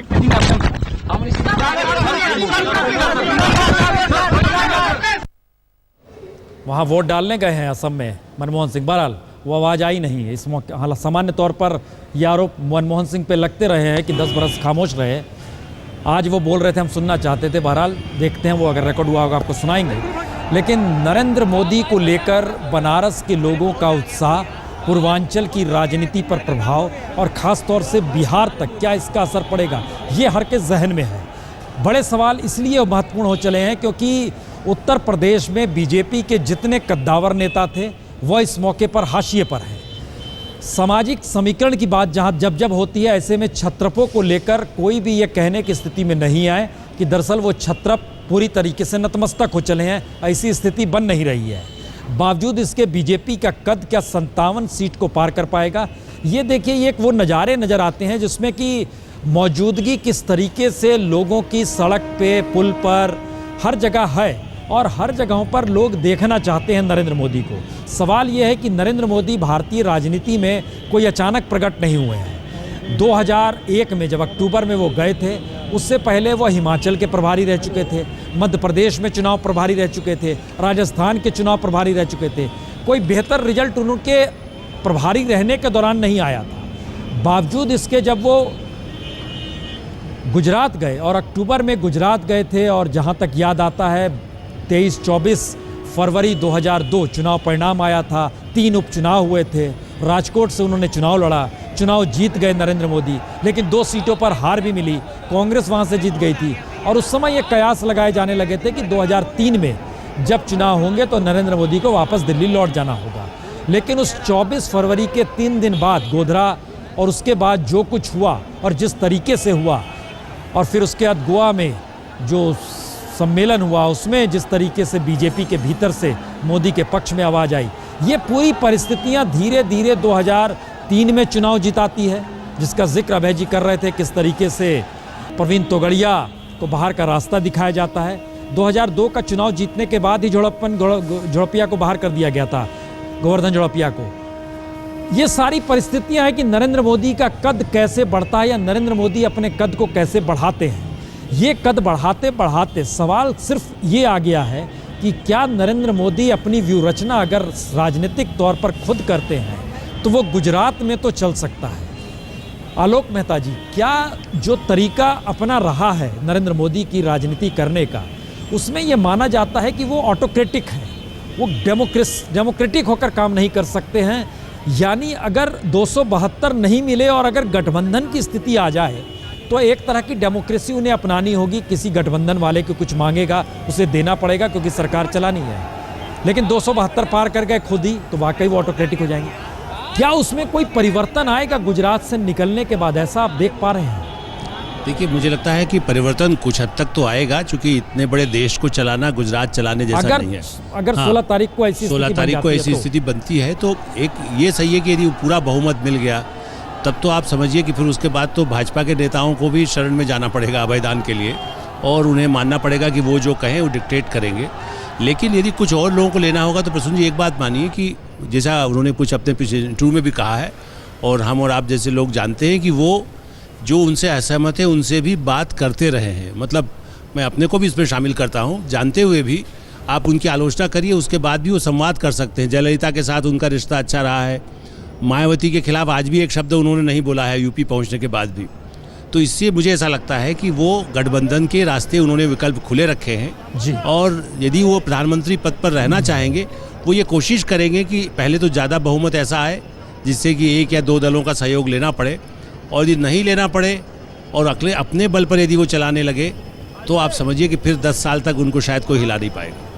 वहां वोट डालने गए हैं असम में मनमोहन सिंह, बहरहाल वो आवाज़ आई नहीं है इस मौके। हालांकि सामान्य तौर पर ये आरोप मनमोहन सिंह पे लगते रहे हैं कि 10 बरस खामोश रहे। आज वो बोल रहे थे, हम सुनना चाहते थे, बहरहाल देखते हैं, वो अगर रिकॉर्ड हुआ होगा आपको सुनाएंगे। लेकिन नरेंद्र मोदी को लेकर बनारस के लोगों का उत्साह, पूर्वांचल की राजनीति पर प्रभाव और ख़ास तौर से बिहार तक क्या इसका असर पड़ेगा, ये हर के जहन में है। बड़े सवाल इसलिए महत्वपूर्ण हो चले हैं क्योंकि उत्तर प्रदेश में बीजेपी के जितने कद्दावर नेता थे वह इस मौके पर हाशिए पर हैं। सामाजिक समीकरण की बात जहाँ जब होती है, ऐसे में क्षत्रपों को लेकर कोई भी ये कहने की स्थिति में नहीं आए कि दरअसल वो क्षत्रप पूरी तरीके से नतमस्तक हो चले हैं। ऐसी स्थिति बन नहीं रही है। बावजूद इसके बीजेपी का कद क्या 57 सीट को पार कर पाएगा? ये देखिए, ये एक वो नज़ारे नज़र आते हैं जिसमें कि मौजूदगी किस तरीके से लोगों की सड़क पे, पुल पर, हर जगह है और हर जगहों पर लोग देखना चाहते हैं नरेंद्र मोदी को। सवाल ये है कि नरेंद्र मोदी भारतीय राजनीति में कोई अचानक प्रकट नहीं हुए हैं। 2001 में जब अक्टूबर में वो गए थे, उससे पहले वो हिमाचल के प्रभारी रह चुके थे, मध्य प्रदेश में चुनाव प्रभारी रह चुके थे, राजस्थान के चुनाव प्रभारी रह चुके थे। कोई बेहतर रिजल्ट उनके प्रभारी रहने के दौरान नहीं आया था। बावजूद इसके जब वो गुजरात गए और अक्टूबर में गुजरात गए थे, और जहां तक याद आता है 23-24 फरवरी 2002 चुनाव परिणाम आया था, 3 उपचुनाव हुए थे, राजकोट से उन्होंने चुनाव लड़ा, चुनाव जीत गए नरेंद्र मोदी, लेकिन 2 सीटों पर हार भी मिली, कांग्रेस वहां से जीत गई थी। और उस समय ये कयास लगाए जाने लगे थे कि 2003 में जब चुनाव होंगे तो नरेंद्र मोदी को वापस दिल्ली लौट जाना होगा। लेकिन उस 24 फरवरी के 3 दिन बाद गोधरा और उसके बाद जो कुछ हुआ और जिस तरीके से हुआ, और फिर उसके बाद गोवा में जो सम्मेलन हुआ उसमें जिस तरीके से बीजेपी के भीतर से मोदी के पक्ष में आवाज़ आई, ये पूरी परिस्थितियां धीरे धीरे 2003 में चुनाव जिताती है, जिसका जिक्र अभय जी कर रहे थे। किस तरीके से प्रवीण तोगड़िया को बाहर का रास्ता दिखाया जाता है। 2002 का चुनाव जीतने के बाद ही झोड़पिया को बाहर कर दिया गया था, गोवर्धन झोड़पिया को। ये सारी परिस्थितियां हैं कि नरेंद्र मोदी का कद कैसे बढ़ता है या नरेंद्र मोदी अपने कद को कैसे बढ़ाते हैं। ये कद बढ़ाते बढ़ाते सवाल सिर्फ ये आ गया है कि क्या नरेंद्र मोदी अपनी व्यूह रचना अगर राजनीतिक तौर पर खुद करते हैं तो वो गुजरात में तो चल सकता है। आलोक मेहता जी, क्या जो तरीका अपना रहा है नरेंद्र मोदी की राजनीति करने का, उसमें ये माना जाता है कि वो ऑटोक्रेटिक है, वो डेमोक्रेटिक होकर काम नहीं कर सकते हैं। यानी अगर 272 नहीं मिले और अगर गठबंधन की स्थिति आ जाए तो एक तरह की डेमोक्रेसी उन्हें अपनानी होगी। किसी गठबंधन वाले को कुछ मांगेगा, उसे देना पड़ेगा क्योंकि सरकार चलानी है। लेकिन 272 पार कर गए खुद ही तो वाकई वो ऑटोक्रेटिक हो जाएंगे। क्या उसमें कोई परिवर्तन आएगा गुजरात से निकलने के बाद? ऐसा आप देख पा रहे हैं? देखिए, मुझे लगता है कि परिवर्तन कुछ हद तक तो आएगा, क्योंकि इतने बड़े देश को चलाना गुजरात चलाने जैसा नहीं है। अगर 16 तारीख को ऐसी 16 तारीख को ऐसी स्थिति बनती है तो एक ये सही है कि यदि पूरा बहुमत मिल गया तब तो आप समझिए कि फिर उसके बाद तो भाजपा के नेताओं को भी शरण में जाना पड़ेगा अभयदान के लिए, और उन्हें मानना पड़ेगा कि वो जो कहें वो डिक्टेट करेंगे। लेकिन यदि कुछ और लोगों को लेना होगा तो प्रसून जी, एक बात मानिए कि जैसा उन्होंने कुछ अपने पिछले इंटरव्यू में भी कहा है, और हम और आप जैसे लोग जानते हैं कि वो जो उनसे असहमत है उनसे भी बात करते रहे हैं। मतलब मैं अपने को भी इसमें शामिल करता हूँ। जानते हुए भी आप उनकी आलोचना करिए, उसके बाद भी वो संवाद कर सकते हैं। जयललिता के साथ उनका रिश्ता अच्छा रहा है, मायावती के खिलाफ आज भी एक शब्द उन्होंने नहीं बोला है यूपी पहुंचने के बाद भी। तो इससे मुझे ऐसा लगता है कि वो गठबंधन के रास्ते उन्होंने विकल्प खुले रखे हैं जी। और यदि वो प्रधानमंत्री पद पर रहना चाहेंगे, वो ये कोशिश करेंगे कि पहले तो ज़्यादा बहुमत ऐसा आए जिससे कि 1 या 2 दलों का सहयोग लेना पड़े, और यदि नहीं लेना पड़े और अपने बल पर यदि वो चलाने लगे तो आप समझिए कि फिर 10 साल तक उनको शायद कोई हिला नहीं पाएगा।